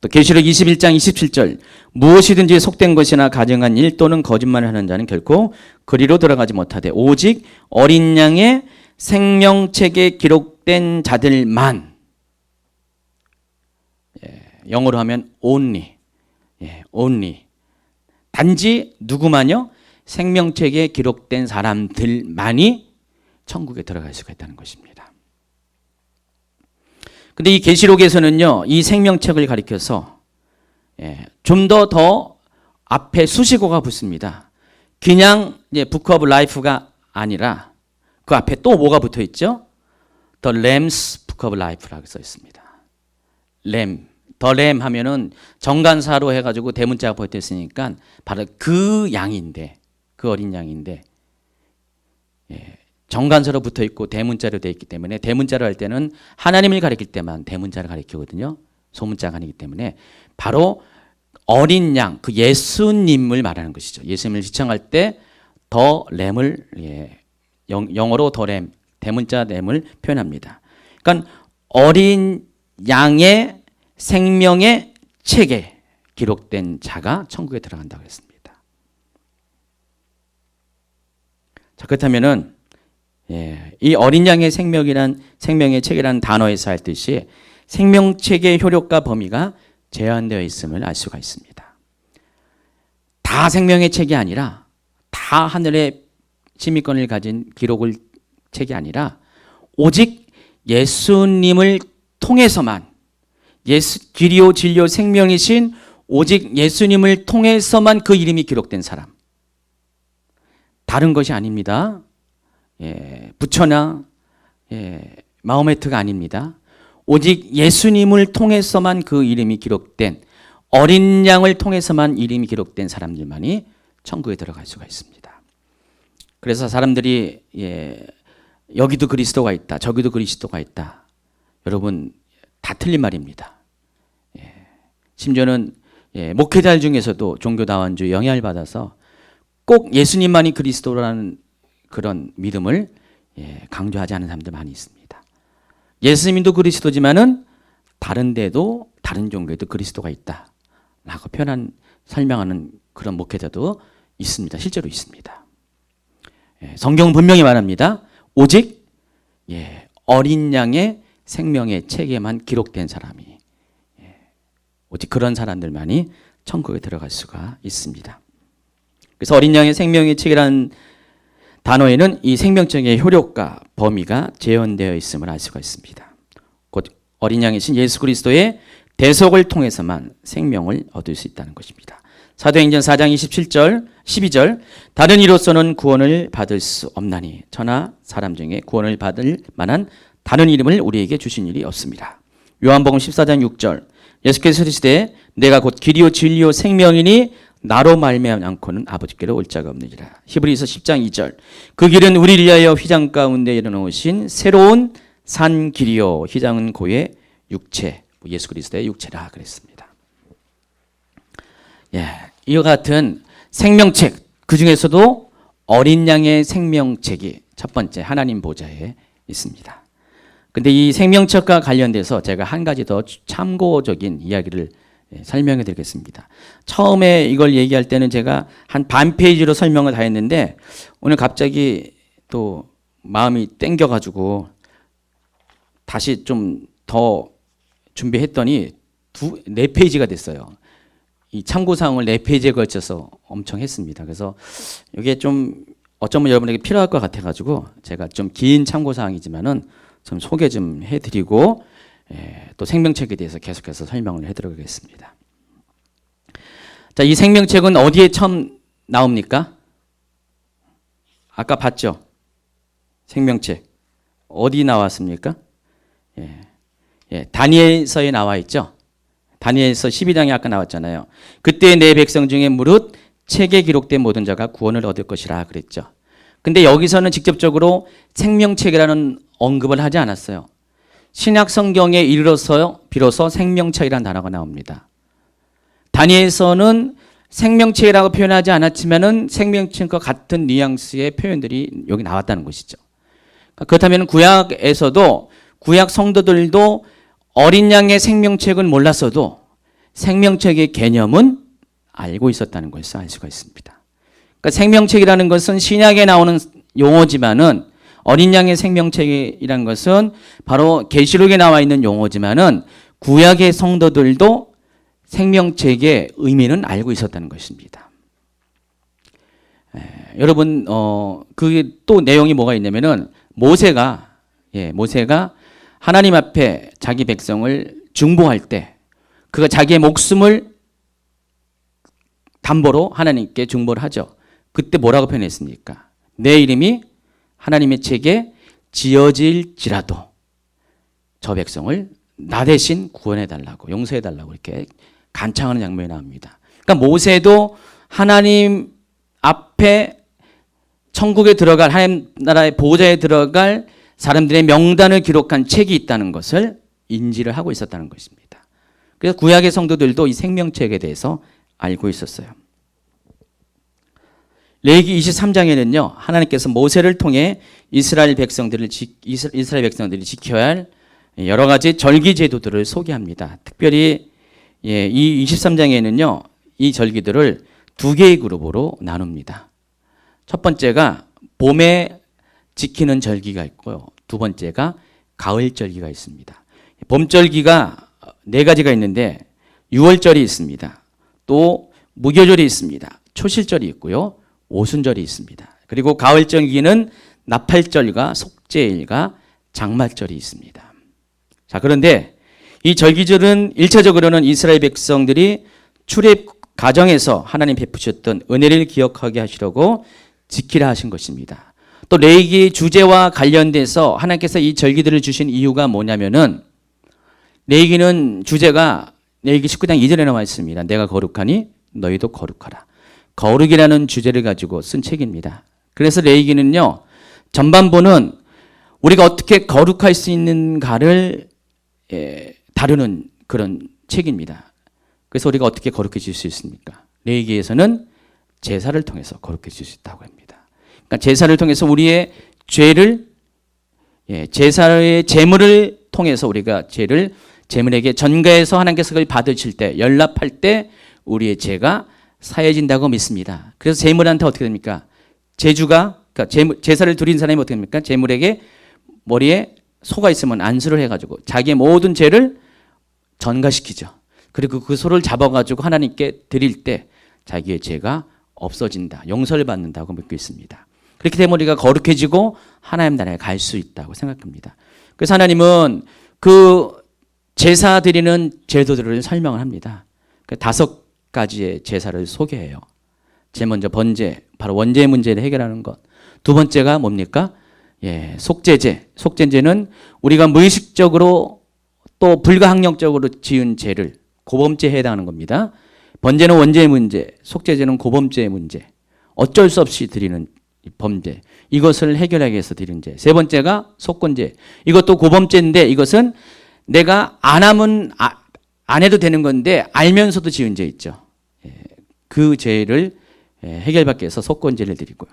또 계시록 21장 27절 무엇이든지 속된 것이나 가증한 일 또는 거짓말을 하는 자는 결코 그리로 들어가지 못하되 오직 어린 양의 생명책에 기록된 자들만 영어로 하면 only 단지 누구만요? 생명책에 기록된 사람들만이 천국에 들어갈 수가 있다는 것입니다. 근데 이 계시록에서는요, 이 생명책을 가리켜서 좀 더 앞에 수식어가 붙습니다. 그냥 Book of Life가 아니라 그 앞에 또 뭐가 붙어 있죠? The Lamb's Book of Life라고 써 있습니다. 램, 더 램 하면은 정관사로 해가지고 대문자가 붙어 있으니까 바로 그 양인데, 그 어린 양인데, 정관사로 붙어 있고 대문자로 되어 있기 때문에 대문자로 할 때는 하나님을 가리킬 때만 대문자를 가리키거든요. 소문자가 아니기 때문에 바로 어린 양, 그 예수님을 말하는 것이죠. 예수님을 시청할 때 더 램을 영어로 더 램, 대문자 램을 표현합니다. 그러니까 어린 양의 생명의 책에 기록된 자가 천국에 들어간다고 했습니다. 자, 그렇다면은 이 어린 양의 생명의 책이라는 단어에서 할 듯이 생명책의 효력과 범위가 제한되어 있음을 알 수가 있습니다. 다 생명의 책이 아니라 다 하늘의 시민권을 가진 기록을 책이 아니라 오직 예수님을 통해서만 길이요 진리요 생명이신 오직 예수님을 통해서만 그 이름이 기록된 사람. 다른 것이 아닙니다. 부처나 마호메트가 아닙니다. 오직 예수님을 통해서만 그 이름이 기록된, 어린 양을 통해서만 이름이 기록된 사람들만이 천국에 들어갈 수가 있습니다. 그래서 사람들이 여기도 그리스도가 있다, 저기도 그리스도가 있다. 여러분 다 틀린 말입니다. 심지어는 목회자들 중에서도 종교다원주의 영향을 받아서 꼭 예수님만이 그리스도라는 그런 믿음을 강조하지 않은 사람들 많이 있습니다. 예수님도 그리스도지만은 다른 데도, 다른 종교에도 그리스도가 있다라고 설명하는 그런 목회자도 있습니다. 실제로 있습니다. 성경은 분명히 말합니다. 오직 어린 양의 생명의 책에만 기록된 사람이, 오직 그런 사람들만이 천국에 들어갈 수가 있습니다. 그래서 어린 양의 생명의 책이라는 단어에는 이 생명책의 효력과 범위가 재현되어 있음을 알 수가 있습니다. 곧 어린 양이신 예수 그리스도의 대속을 통해서만 생명을 얻을 수 있다는 것입니다. 사도행전 4장 27절, 12절 다른 이로서는 구원을 받을 수 없나니 천하 사람 중에 구원을 받을 만한 다른 이름을 우리에게 주신 일이 없습니다. 요한복음 14장 6절 예수께서 이르시되 내가 곧 길이요 진리요 생명이니 나로 말미암지 않고는 아버지께로 올 자가 없느니라. 히브리서 10장 2절 그 길은 우리를 위하여 휘장 가운데 일어놓으신 새로운 산 길이요 휘장은 고의 육체, 예수 그리스도의 육체라 그랬습니다. 이와 같은 생명책, 그 중에서도 어린 양의 생명책이 첫 번째 하나님 보좌에 있습니다. 근데 이 생명책과 관련돼서 제가 한 가지 더 참고적인 이야기를 설명해 드리겠습니다. 처음에 이걸 얘기할 때는 제가 한 반 페이지로 설명을 다 했는데 오늘 갑자기 또 마음이 땡겨가지고 다시 좀 더 준비했더니 4페이지가 됐어요. 이 참고사항을 4페이지에 걸쳐서 엄청 했습니다. 그래서 이게 좀 어쩌면 여러분에게 필요할 것 같아가지고 제가 좀 긴 참고사항이지만은 좀 소개 좀 해드리고 또 생명책에 대해서 계속해서 설명을 해드리겠습니다. 자, 이 생명책은 어디에 처음 나옵니까? 아까 봤죠? 생명책 어디 나왔습니까? 다니엘서에 나와 있죠. 다니엘서 12장에 아까 나왔잖아요. 그때 내 백성 중에 무릇 책에 기록된 모든 자가 구원을 얻을 것이라 그랬죠. 근데 여기서는 직접적으로 생명책이라는 언급을 하지 않았어요. 신약 성경에 이르러서 비로소 생명책이라는 단어가 나옵니다. 다니엘서는 생명책이라고 표현하지 않았지만은 생명책과 같은 뉘앙스의 표현들이 여기 나왔다는 것이죠. 그렇다면 구약에서도 구약 성도들도 어린 양의 생명책은 몰랐어도 생명책의 개념은 알고 있었다는 것을 알 수가 있습니다. 그러니까 생명책이라는 것은 신약에 나오는 용어지만은 어린 양의 생명책이라는 것은 바로 계시록에 나와 있는 용어지만은 구약의 성도들도 생명책의 의미는 알고 있었다는 것입니다. 여러분 그게 또 내용이 뭐가 있냐면은 모세가 하나님 앞에 자기 백성을 중보할 때 그가 자기의 목숨을 담보로 하나님께 중보를 하죠. 그때 뭐라고 표현했습니까? 내 이름이 하나님의 책에 지어질지라도 저 백성을 나 대신 구원해달라고 용서해달라고 이렇게 간청하는 장면이 나옵니다. 그러니까 모세도 하나님 앞에 천국에 들어갈 하나님 나라의 보좌에 들어갈 사람들의 명단을 기록한 책이 있다는 것을 인지를 하고 있었다는 것입니다. 그래서 구약의 성도들도 이 생명책에 대해서 알고 있었어요. 레위기 23장에는요. 하나님께서 모세를 통해 이스라엘 백성들이 지켜야 할 여러 가지 절기 제도들을 소개합니다. 특별히 이 23장에는요. 이 절기들을 2개의 그룹으로 나눕니다. 첫 번째가 봄에 지키는 절기가 있고요. 두 번째가 가을 절기가 있습니다. 봄 절기가 4가지가 있는데 6월절이 있습니다. 또 무교절이 있습니다. 초실절이 있고요. 오순절이 있습니다. 그리고 가을 절기는 나팔절과 속죄일과 장말절이 있습니다. 자, 그런데 이 절기절은 1차적으로는 이스라엘 백성들이 출애굽 과정에서 하나님 베푸셨던 은혜를 기억하게 하시려고 지키라 하신 것입니다. 또 레위기 주제와 관련돼서 하나님께서 이 절기들을 주신 이유가 뭐냐면은 레위기는 주제가 레위기 19장 2절에 나와 있습니다. 내가 거룩하니 너희도 거룩하라. 거룩이라는 주제를 가지고 쓴 책입니다. 그래서 레위기는요, 전반부는 우리가 어떻게 거룩할 수 있는가를 다루는 그런 책입니다. 그래서 우리가 어떻게 거룩해질 수 있습니까? 레위기에서는 제사를 통해서 거룩해질 수 있다고 합니다. 그러니까 제사를 통해서 우리의 죄를, 제사의 제물을 통해서 우리가 죄를 제물에게 전가해서 하나님께서 그걸 받으실 때, 연락할 때 우리의 죄가 사해진다고 믿습니다. 그래서 제물한테 어떻게 됩니까? 제주가, 그러니까 제사를 드린 사람이 어떻게 됩니까? 제물에게 머리에 소가 있으면 안수를 해가지고 자기의 모든 죄를 전가시키죠. 그리고 그 소를 잡아가지고 하나님께 드릴 때 자기의 죄가 없어진다, 용서를 받는다고 믿고 있습니다. 그렇게 되면 우리가 거룩해지고 하나님 나라에 갈 수 있다고 생각합니다. 그래서 하나님은 그 제사 드리는 제도들을 설명을 합니다. 그 5가지의 제사를 소개해요. 제일 먼저 번제, 바로 원죄의 문제를 해결하는 것. 두 번째가 뭡니까? 속죄제. 속죄제는 우리가 무의식적으로 또 불가항력적으로 지은 죄를 고범죄에 해당하는 겁니다. 번제는 원죄의 문제, 속죄제는 고범죄의 문제. 어쩔 수 없이 드리는 범죄. 이것을 해결하기 위해서 드리는 죄. 세 번째가 속건제. 이것도 고범죄인데 이것은 내가 안 하면 안 해도 되는 건데 알면서도 지은 죄 있죠. 그 죄를 해결받기 위해서 속건제를 드리고요.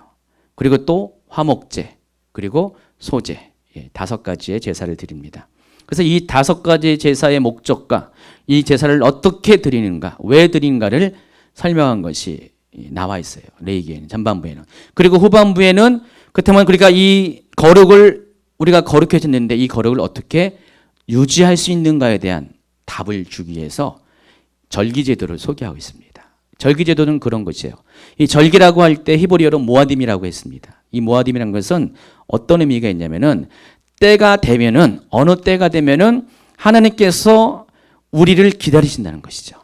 그리고 또 화목제, 그리고 소제, 5가지의 제사를 드립니다. 그래서 이 5가지 제사의 목적과 이 제사를 어떻게 드리는가, 왜 드리는가를 설명한 것이 나와 있어요. 레위기에는, 전반부에는. 그리고 후반부에는 그렇다면 그러니까 이 거룩을 우리가 거룩해졌는데 이 거룩을 어떻게 유지할 수 있는가에 대한 답을 주기 위해서 절기제도를 소개하고 있습니다. 절기제도는 그런 것이에요. 이 절기라고 할 때 히브리어로 모아딤이라고 했습니다. 이 모아딤이라는 것은 어떤 의미가 있냐면은 때가 되면은, 어느 때가 되면은 하나님께서 우리를 기다리신다는 것이죠.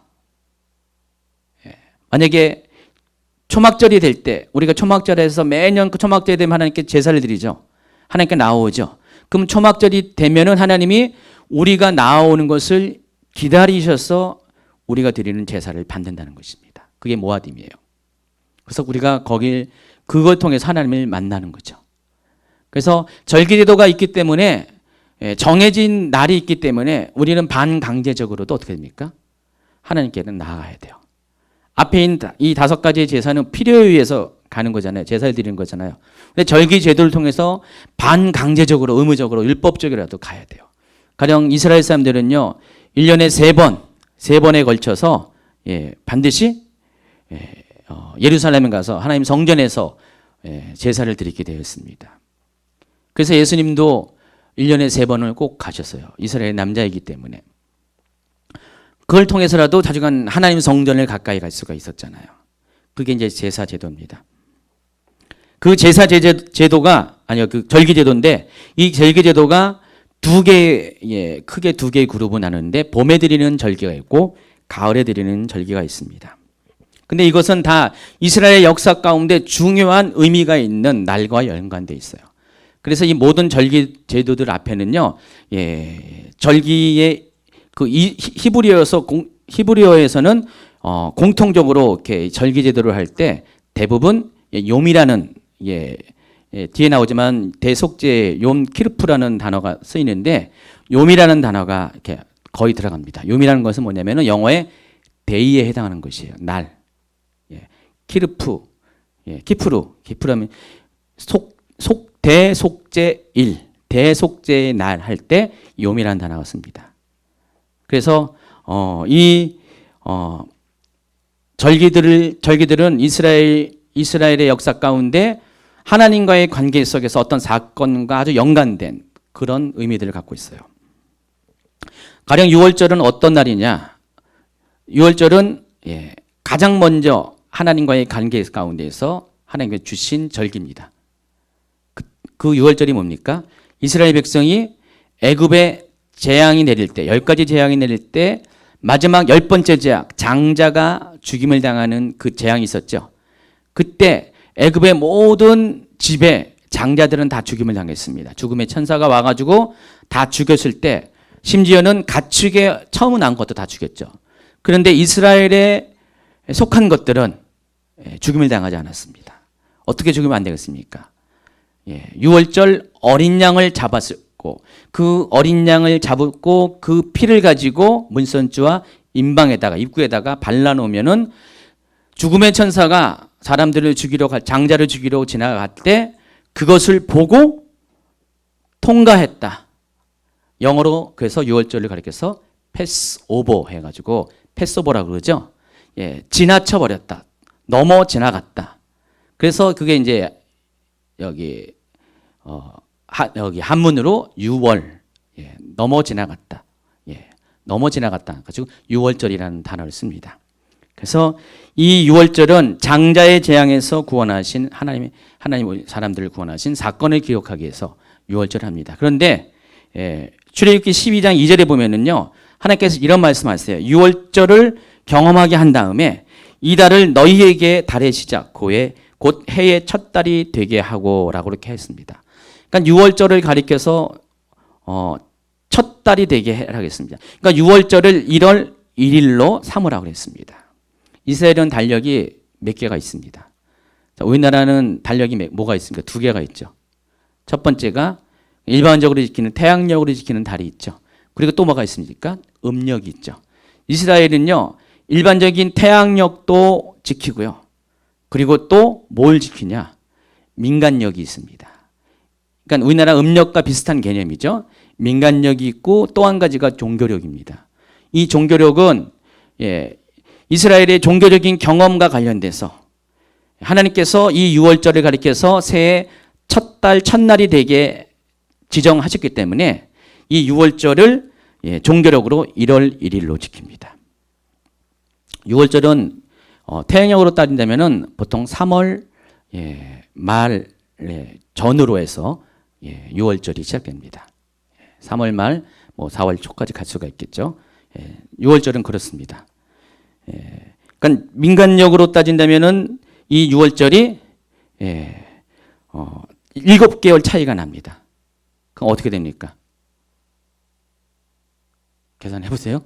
만약에 초막절이 될 때, 우리가 초막절에서 매년 그 초막절이 되면 하나님께 제사를 드리죠. 하나님께 나오죠. 그럼 초막절이 되면은 하나님이 우리가 나오는 것을 기다리셔서 우리가 드리는 제사를 받는다는 것입니다. 그게 모아딤이에요. 그래서 우리가 그걸 통해서 하나님을 만나는 거죠. 그래서 절기제도가 있기 때문에, 정해진 날이 있기 때문에 우리는 반강제적으로도 어떻게 됩니까? 하나님께는 나아가야 돼요. 앞에 있는 이 5가지의 제사는 필요에 의해서 가는 거잖아요. 제사를 드리는 거잖아요. 근데 절기제도를 통해서 반강제적으로, 의무적으로, 율법적이라도 가야 돼요. 가령 이스라엘 사람들은요, 1년에 3번에 걸쳐서 반드시 예루살렘에 가서 하나님 성전에서 제사를 드리게 되었습니다. 그래서 예수님도 1년에 3번을 꼭 가셨어요. 이스라엘 남자이기 때문에. 그걸 통해서라도 자주간 하나님 성전을 가까이 갈 수가 있었잖아요. 그게 이제 제사 제도입니다. 그 제사 제도가, 아니요, 그 절기 제도인데, 이 절기 제도가 크게 2개의 그룹으로 나누는데, 봄에 드리는 절기가 있고 가을에 드리는 절기가 있습니다. 근데 이것은 다 이스라엘 역사 가운데 중요한 의미가 있는 날과 연관되어 있어요. 그래서 이 모든 절기 제도들 앞에는요, 절기의 그 히브리어에서는 공통적으로 이렇게 절기 제도를 할 때 대부분 욤이라는, 뒤에 나오지만 대속제 욤 키르프라는 단어가 쓰이는데, 욤이라는 단어가 이렇게 거의 들어갑니다. 욤이라는 것은 뭐냐면은 영어의 데이에 해당하는 것이에요. 날. 키르프, 키프루하면 대속제일, 대속제의 날 할 때 욤이라는 단어가 씁니다. 그래서 절기들은 이스라엘의 역사 가운데 하나님과의 관계 속에서 어떤 사건과 아주 연관된 그런 의미들을 갖고 있어요. 가령 6월절은 어떤 날이냐? 6월절은 가장 먼저 하나님과의 관계 가운데서 하나님께 주신 절기입니다. 그 6월절이 뭡니까? 이스라엘 백성이 애굽에 재앙이 내릴 때, 10가지 재앙이 내릴 때 마지막 10번째 재앙, 장자가 죽임을 당하는 그 재앙이 있었죠. 그때 애굽의 모든 집에 장자들은 다 죽임을 당했습니다. 죽음의 천사가 와가지고 다 죽였을 때 심지어는 가축에 처음 난 것도 다 죽였죠. 그런데 이스라엘에 속한 것들은 죽임을 당하지 않았습니다. 어떻게 죽이면 안 되겠습니까? 유월절 어린 양을 잡았고 그 어린 양을 잡고 그 피를 가지고 문선주와 임방에다가 입구에다가 발라놓으면은 죽음의 천사가 사람들을 죽이러 장자를 죽이러 지나갈 때 그것을 보고 통과했다. 영어로 그래서 유월절을 가리켜서 패스오버 해가지고 패스오버라고 그러죠. 지나쳐 버렸다. 넘어 지나갔다. 그래서 그게 이제 여기 한문으로 유월 넘어 지나갔다. 넘어 지나갔다. 가지고 유월절이라는 단어를 씁니다. 그래서 이 유월절은 장자의 재앙에서 구원하신 하나님 사람들을 구원하신 사건을 기억하기 위해서 유월절을 합니다. 그런데 출애굽기 12장 2절에 보면은요. 하나님께서 이런 말씀하세요. 유월절을 경험하게 한 다음에 이 달을 너희에게 달의 시작 곧 해의 첫 달이 되게 하고라고 이렇게 했습니다. 그러니까 유월절을 가리켜서 첫 달이 되게 하겠습니다. 그러니까 유월절을 1월 1일로 삼으라고 했습니다. 이스라엘은 달력이 몇 개가 있습니다. 자, 우리나라는 달력이 뭐가 있습니까? 2개가 있죠. 첫 번째가 일반적으로 지키는 태양력으로 지키는 달이 있죠. 그리고 또 뭐가 있습니까? 음력이 있죠. 이스라엘은요. 일반적인 태양력도 지키고요. 그리고 또 뭘 지키냐? 민간력이 있습니다. 그러니까 우리나라 음력과 비슷한 개념이죠. 민간력이 있고 또 한 가지가 종교력입니다. 이 종교력은 이스라엘의 종교적인 경험과 관련돼서 하나님께서 이 유월절을 가리켜서 새해 첫 달 첫날이 되게 지정하셨기 때문에 이 유월절을 종교력으로 1월 1일로 지킵니다. 유월절은 태양력으로 따진다면은 보통 3월 말 전으로 해서 유월절이 시작됩니다. 3월 말, 4월 초까지 갈 수가 있겠죠. 유월절은 그렇습니다. 그러니까 민간력으로 따진다면은 이 유월절이 7개월 차이가 납니다. 그럼 어떻게 됩니까? 계산해 보세요.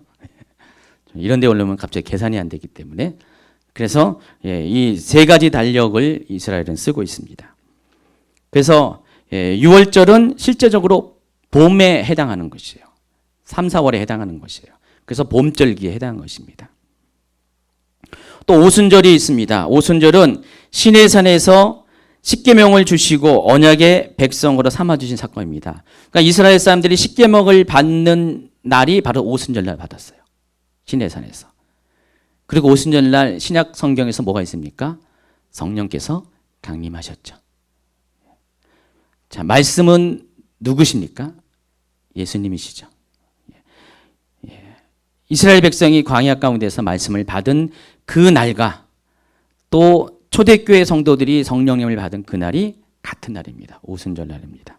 이런 데 오려면 갑자기 계산이 안 되기 때문에 그래서 이 세 가지 달력을 이스라엘은 쓰고 있습니다. 그래서 6월절은 실제적으로 봄에 해당하는 것이에요. 3, 4월에 해당하는 것이에요. 그래서 봄절기에 해당하는 것입니다. 또 오순절이 있습니다. 오순절은 시내산에서 십계명을 주시고 언약의 백성으로 삼아주신 사건입니다. 그러니까 이스라엘 사람들이 십계명을 받는 날이 바로 오순절날 받았어요. 시내산에서. 그리고 오순절날 신약 성경에서 뭐가 있습니까? 성령께서 강림하셨죠. 자, 말씀은 누구십니까? 예수님이시죠. 이스라엘 백성이 광야 가운데서 말씀을 받은 그 날과 또 초대교회 성도들이 성령님을 받은 그 날이 같은 날입니다. 오순절 날입니다.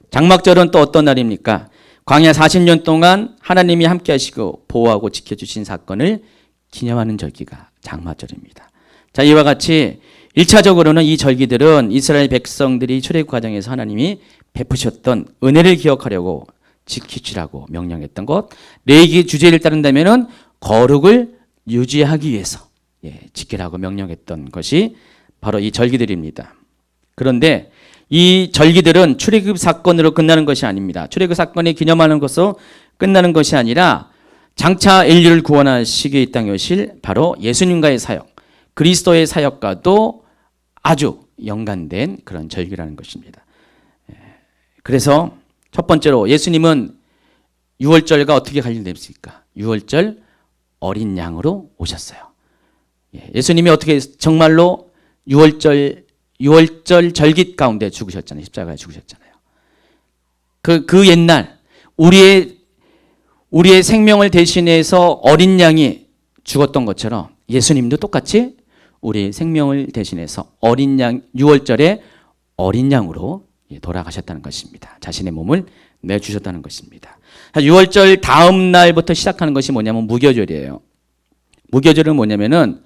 장막절은 또 어떤 날입니까? 광야 40년 동안 하나님이 함께 하시고 보호하고 지켜주신 사건을 기념하는 절기가 장막절입니다. 자, 이와 같이 1차적으로는 이 절기들은 이스라엘 백성들이 출애굽 과정에서 하나님이 베푸셨던 은혜를 기억하려고 지키시라고 명령했던 것, 레위기 주제를 따른다면은 거룩을 유지하기 위해서 지키라고 명령했던 것이 바로 이 절기들입니다. 그런데 이 절기들은 출애굽 사건으로 끝나는 것이 아닙니다. 출애굽 사건을 기념하는 것으로 끝나는 것이 아니라 장차 인류를 구원하시기에 이 땅에 오실 바로 예수님과의 사역, 그리스도의 사역과도 아주 연관된 그런 절기라는 것입니다. 그래서 첫 번째로 예수님은 유월절과 어떻게 관련됐습니까? 유월절 어린 양으로 오셨어요. 예수님이 어떻게 정말로 유월절 절기 가운데 죽으셨잖아요. 십자가에 죽으셨잖아요. 그 옛날 우리의 생명을 대신해서 어린 양이 죽었던 것처럼 예수님도 똑같이 우리의 생명을 대신해서 어린 양 유월절에 어린 양으로 돌아가셨다는 것입니다. 자신의 몸을 내주셨다는 것입니다. 유월절 다음 날부터 시작하는 것이 뭐냐면 무교절이에요. 무교절은 뭐냐면은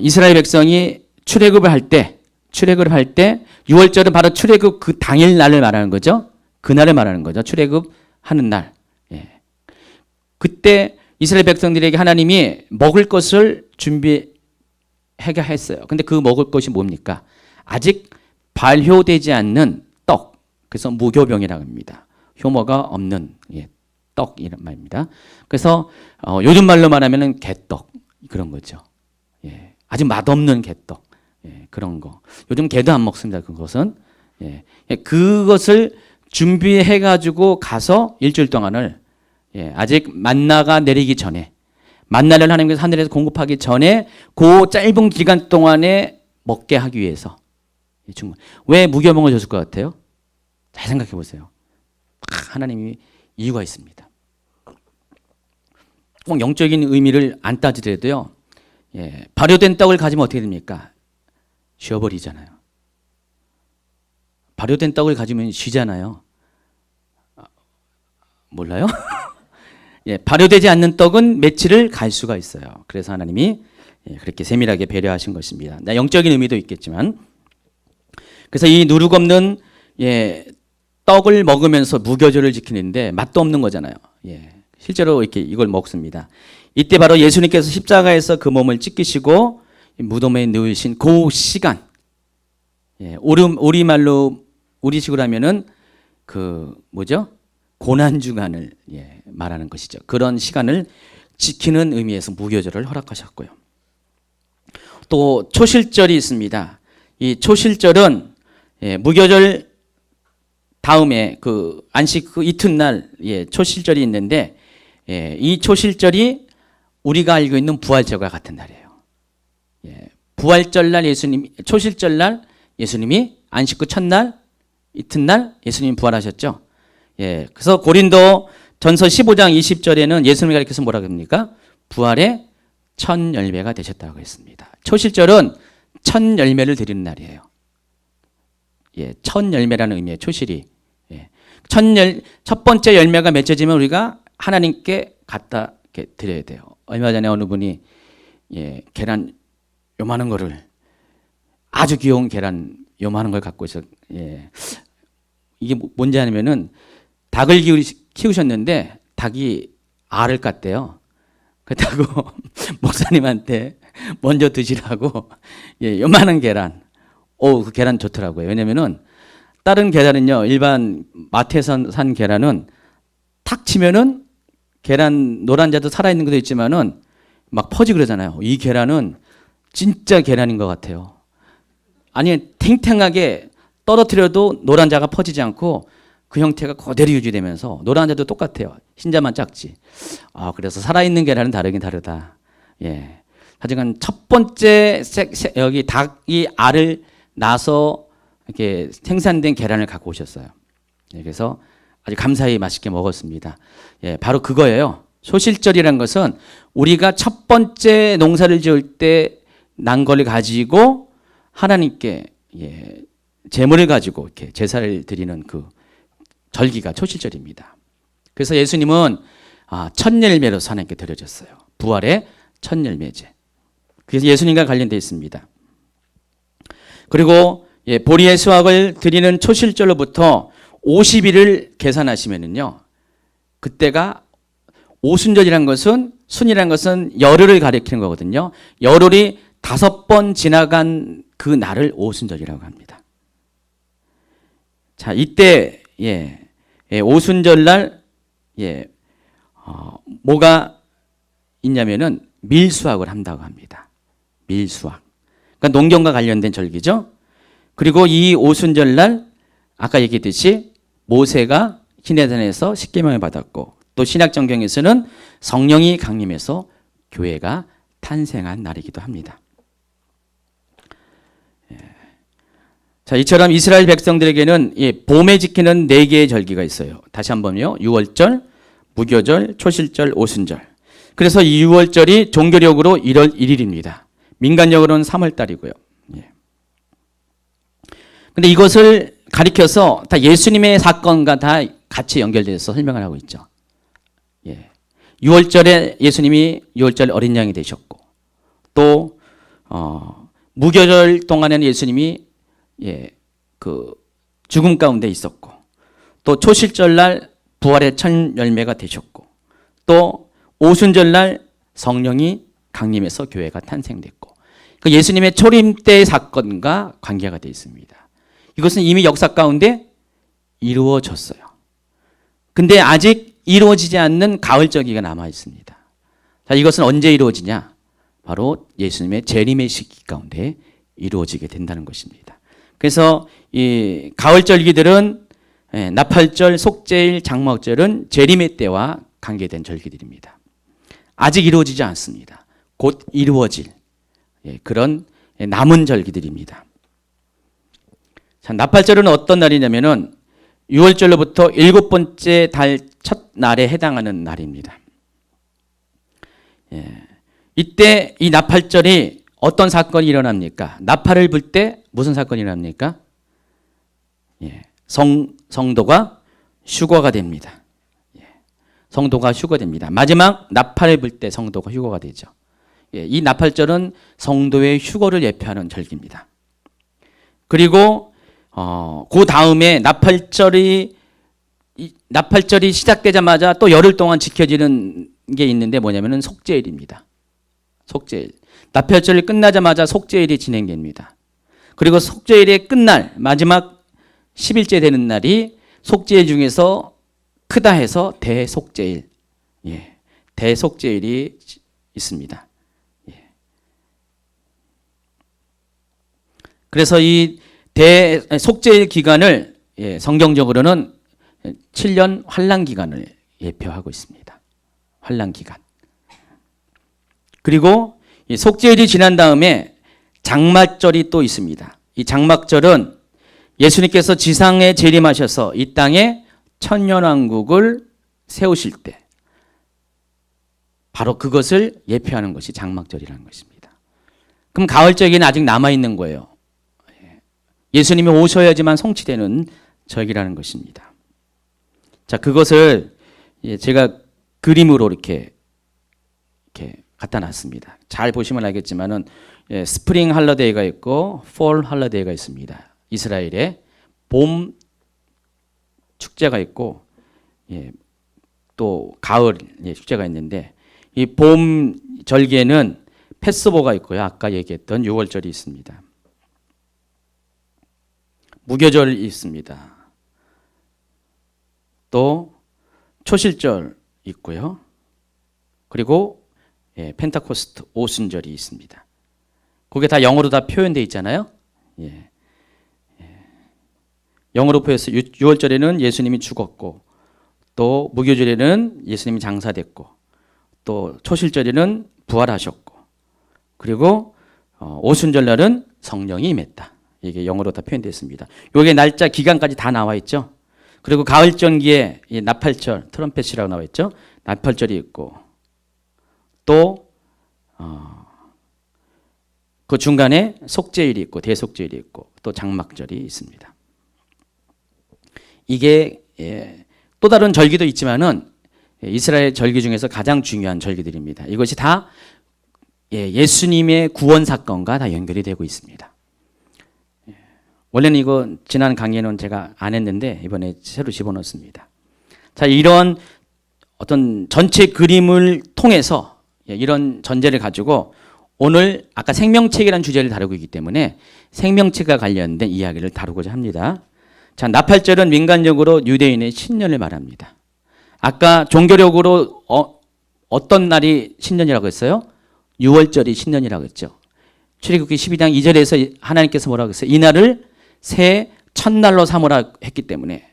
이스라엘 백성이 출애굽을 할 때 출애굽을 할 때 6월절은 바로 출애굽 그 당일 날을 말하는 거죠. 그날을 말하는 거죠. 출애굽 하는 날. 예. 그때 이스라엘 백성들에게 하나님이 먹을 것을 준비하게 했어요. 근데 그 먹을 것이 뭡니까? 아직 발효되지 않는 떡. 그래서 무교병이라고 합니다. 효모가 없는 떡 이런 말입니다. 그래서 요즘 말로 말하면은 개떡 그런 거죠. 예. 아주 맛없는 개떡. 예. 그런 거. 요즘 개도 안 먹습니다. 그것은. 예. 그것을 준비해 가지고 가서 일주일 동안을 아직 만나가 내리기 전에 만나를 하나님께서 하늘에서 공급하기 전에 그 짧은 기간 동안에 먹게 하기 위해서 왜 무교병을 줬을 것 같아요? 잘 생각해 보세요. 하나님이 이유가 있습니다. 꼭 영적인 의미를 안 따지더라도요. 발효된 떡을 가지면 어떻게 됩니까? 쉬어버리잖아요. 발효된 떡을 가지면 쉬잖아요. 몰라요? 발효되지 않는 떡은 며칠을 갈 수가 있어요. 그래서 하나님이 그렇게 세밀하게 배려하신 것입니다. 영적인 의미도 있겠지만, 그래서 이 누룩 없는 떡을 먹으면서 무교절을 지키는데 맛도 없는 거잖아요. 실제로 이렇게 이걸 먹습니다. 이때 바로 예수님께서 십자가에서 그 몸을 찢기시고 무덤에 누우신 그 시간, 우리말로 우리식으로 하면은 그 뭐죠? 고난주간을 말하는 것이죠. 그런 시간을 지키는 의미에서 무교절을 허락하셨고요. 또 초실절이 있습니다. 이 초실절은 무교절 다음에 그 안식 그 이튿날 초실절이 있는데 이 초실절이 우리가 알고 있는 부활절과 같은 날이에요. 부활절날 예수님 초실절날 예수님이 안식 그 첫날 이튿날 예수님이 부활하셨죠. 그래서 고린도 전서 15장 20절에는 예수님이 가르쳐서 뭐라고 합니까? 부활의 첫 열매가 되셨다고 했습니다. 초실절은 첫 열매를 드리는 날이에요. 첫 열매라는 의미의 초실이. 첫 번째 열매가 맺혀지면 우리가 하나님께 갖다 드려야 돼요. 얼마 전에 어느 분이 계란 요만한 거를 아주 귀여운 계란 요만한 걸 갖고 있어. 이게 뭔지 아니면은 닭을 키우셨는데 닭이 알을 깠대요. 그렇다고 목사님한테 먼저 드시라고 요만한 계란. 그 계란 좋더라고요. 왜냐면은 다른 계란은요, 일반 마트에서 산 계란은 탁 치면은 계란 노란자도 살아있는 것도 있지만은 막 퍼지 그러잖아요. 이 계란은 진짜 계란인 것 같아요. 아니, 탱탱하게 떨어뜨려도 노란자가 퍼지지 않고 그 형태가 그대로 유지되면서 노란자도 똑같아요. 흰자만 작지. 그래서 살아있는 계란은 다르긴 다르다. 하지만 첫 번째 여기 닭이 알을 낳아서 이렇게 생산된 계란을 갖고 오셨어요. 그래서 아주 감사히 맛있게 먹었습니다. 바로 그거예요. 소실절이라는 것은 우리가 첫 번째 농사를 지을 때 난 걸 가지고 하나님께 제물을 가지고 이렇게 제사를 드리는 그 절기가 초실절입니다. 그래서 예수님은 첫 열매로서 하나님께 드려졌어요. 부활의 첫 열매제. 그래서 예수님과 관련되어 있습니다. 그리고 보리의 수확을 드리는 초실절로부터 50일을 계산하시면은요, 그때가 오순절이란 것은 순이란 것은 열흘을 가리키는 거거든요. 열흘이 5번 지나간 그 날을 오순절이라고 합니다. 자, 이때 오순절 날 뭐가 있냐면은 밀수확을 한다고 합니다. 밀수확. 그러니까 농경과 관련된 절기죠. 그리고 이 오순절 날 아까 얘기했듯이 모세가 시내산에서 십계명을 받았고 또 신약성경에서는 성령이 강림해서 교회가 탄생한 날이기도 합니다. 자, 이처럼 이스라엘 백성들에게는 봄에 지키는 4개의 절기가 있어요. 다시 한번요. 6월절, 무교절, 초실절, 오순절. 그래서 이 6월절이 종교력으로 1월 1일입니다. 민간력으로는 3월 달이고요. 근데 이것을 가리켜서 다 예수님의 사건과 다 같이 연결돼서 설명을 하고 있죠. 6월절에 예수님이 6월절 어린 양이 되셨고 또 무교절 동안에는 예수님이 그 죽음 가운데 있었고, 또 초실절날 부활의 첫 열매가 되셨고, 또 오순절날 성령이 강림해서 교회가 탄생됐고, 그 예수님의 초림 때 사건과 관계가 되어 있습니다. 이것은 이미 역사 가운데 이루어졌어요. 근데 아직 이루어지지 않는 가을절기가 남아 있습니다. 자, 이것은 언제 이루어지냐? 바로 예수님의 재림의 시기 가운데 이루어지게 된다는 것입니다. 그래서 이 가을절기들은 나팔절, 속죄일, 장막절은 재림의 때와 관계된 절기들입니다. 아직 이루어지지 않습니다. 곧 이루어질 그런 남은 절기들입니다. 자, 나팔절은 어떤 날이냐면은 6월절로부터 7번째 달 첫 날에 해당하는 날입니다. 이때 이 나팔절이 어떤 사건이 일어납니까? 나팔을 불 때 무슨 사건이 일어납니까? 성도가 휴거가 됩니다. 성도가 휴거됩니다. 마지막 나팔을 불 때 성도가 휴거가 되죠. 이 나팔절은 성도의 휴거를 예표하는 절기입니다. 그리고 그 다음에 나팔절이 시작되자마자 또 열흘 동안 지켜지는 게 있는데 뭐냐면은 속죄일입니다. 속죄일. 나팔절이 끝나자마자 속죄일이 진행됩니다. 그리고 속죄일의 끝날 마지막 10일째 되는 날이 속죄일 중에서 크다 해서 대속죄일. 대속죄일이 있습니다. 그래서 이 대속죄일 기간을 성경적으로는 7년 환란 기간을 예표하고 있습니다. 환란 기간. 그리고 이 속죄일이 지난 다음에 장막절이 또 있습니다. 이 장막절은 예수님께서 지상에 재림하셔서 이 땅에 천년왕국을 세우실 때 바로 그것을 예표하는 것이 장막절이라는 것입니다. 그럼 가을절기는 아직 남아있는 거예요. 예수님이 오셔야지만 성취되는 절기라는 것입니다. 자, 그것을 제가 그림으로 이렇게 갖다 놨습니다. 잘 보시면 알겠지만은 스프링 할러데이가 있고 폴 할러데이가 있습니다. 이스라엘에 봄 축제가 있고 또 가을 축제가 있는데 이 봄 절기에는 패스오버가 있고요. 아까 얘기했던 6월절이 있습니다. 무교절이 있습니다. 또 초실절 있고요. 그리고 펜타코스트 오순절이 있습니다. 그게 다 영어로 다 표현되어 있잖아요. 영어로 표현해서 6월절에는 예수님이 죽었고, 또 무교절에는 예수님이 장사됐고, 또 초실절에는 부활하셨고, 그리고 오순절날은 성령이 임했다. 이게 영어로 다 표현되어 있습니다. 여기에 날짜, 기간까지 다 나와 있죠. 그리고 가을절기에 나팔절, 트럼펫이라고 나와 있죠. 나팔절이 있고, 또 그 중간에 속죄일이 있고 대속죄일이 있고 또 장막절이 있습니다. 이게 또 다른 절기도 있지만은 이스라엘 절기 중에서 가장 중요한 절기들입니다. 이것이 다 예수님의 구원 사건과 다 연결이 되고 있습니다. 원래는 이거 지난 강의는 제가 안 했는데 이번에 새로 집어넣습니다. 자, 이런 어떤 전체 그림을 통해서 이런 전제를 가지고 오늘 아까 생명책이라는 주제를 다루고 있기 때문에 생명책과 관련된 이야기를 다루고자 합니다. 자, 나팔절은 민간적으로 유대인의 신년을 말합니다. 아까 종교력으로 어떤 날이 신년이라고 했어요? 6월절이 신년이라고 했죠. 출애굽기 12장 2절에서 하나님께서 뭐라고 했어요? 이 날을 새 첫날로 삼으라 했기 때문에.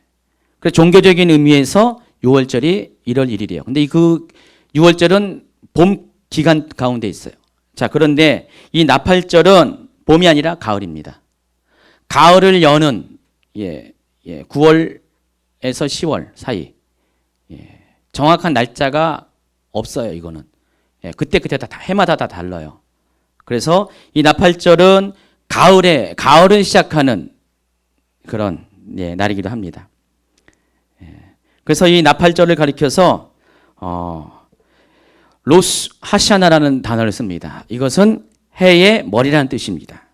그래서 종교적인 의미에서 6월절이 1월 1일이에요. 근데 그 6월절은 봄 기간 가운데 있어요. 자, 그런데 이 나팔절은 봄이 아니라 가을입니다. 가을을 여는 9월에서 10월 사이 정확한 날짜가 없어요. 이거는 그때 다 해마다 다 달라요. 그래서 이 나팔절은 가을을 시작하는 그런 날이기도 합니다. 그래서 이 나팔절을 가리켜서 로스 하샤나라는 단어를 씁니다. 이것은 해의 머리라는 뜻입니다.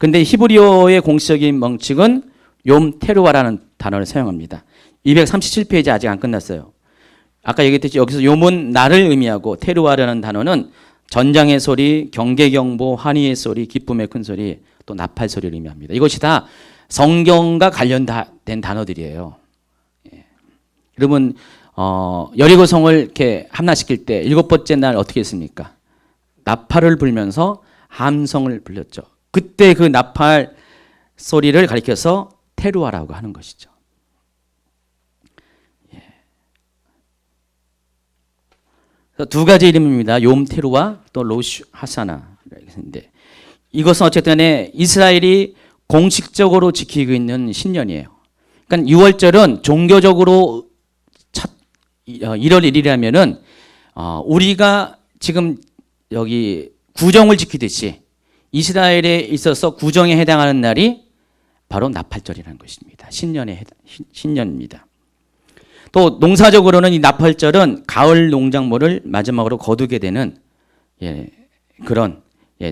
근데 히브리어의 공식적인 명칭은 욤 테루아라는 단어를 사용합니다. 237페이지 아직 안 끝났어요. 아까 얘기했듯이 여기서 욤은 나를 의미하고 테루아라는 단어는 전장의 소리, 경계경보, 환희의 소리, 기쁨의 큰 소리, 또 나팔 소리를 의미합니다. 이것이 다 성경과 관련된 단어들이에요. 예. 여러분 여리고성을 이렇게 함락시킬 때 7번째 날 어떻게 했습니까? 나팔을 불면서 함성을 불렸죠. 그때 그 나팔 소리를 가리켜서 테루아라고 하는 것이죠. 두 가지 이름입니다. 욤 테루아 또 로슈 하사나. 이것은 어쨌든 간에 이스라엘이 공식적으로 지키고 있는 신년이에요. 그러니까 6월절은 종교적으로 1월 1일이라면은 우리가 지금 여기 구정을 지키듯이 이스라엘에 있어서 구정에 해당하는 날이 바로 나팔절이라는 것입니다. 신년입니다. 또 농사적으로는 이 나팔절은 가을 농작물을 마지막으로 거두게 되는 그런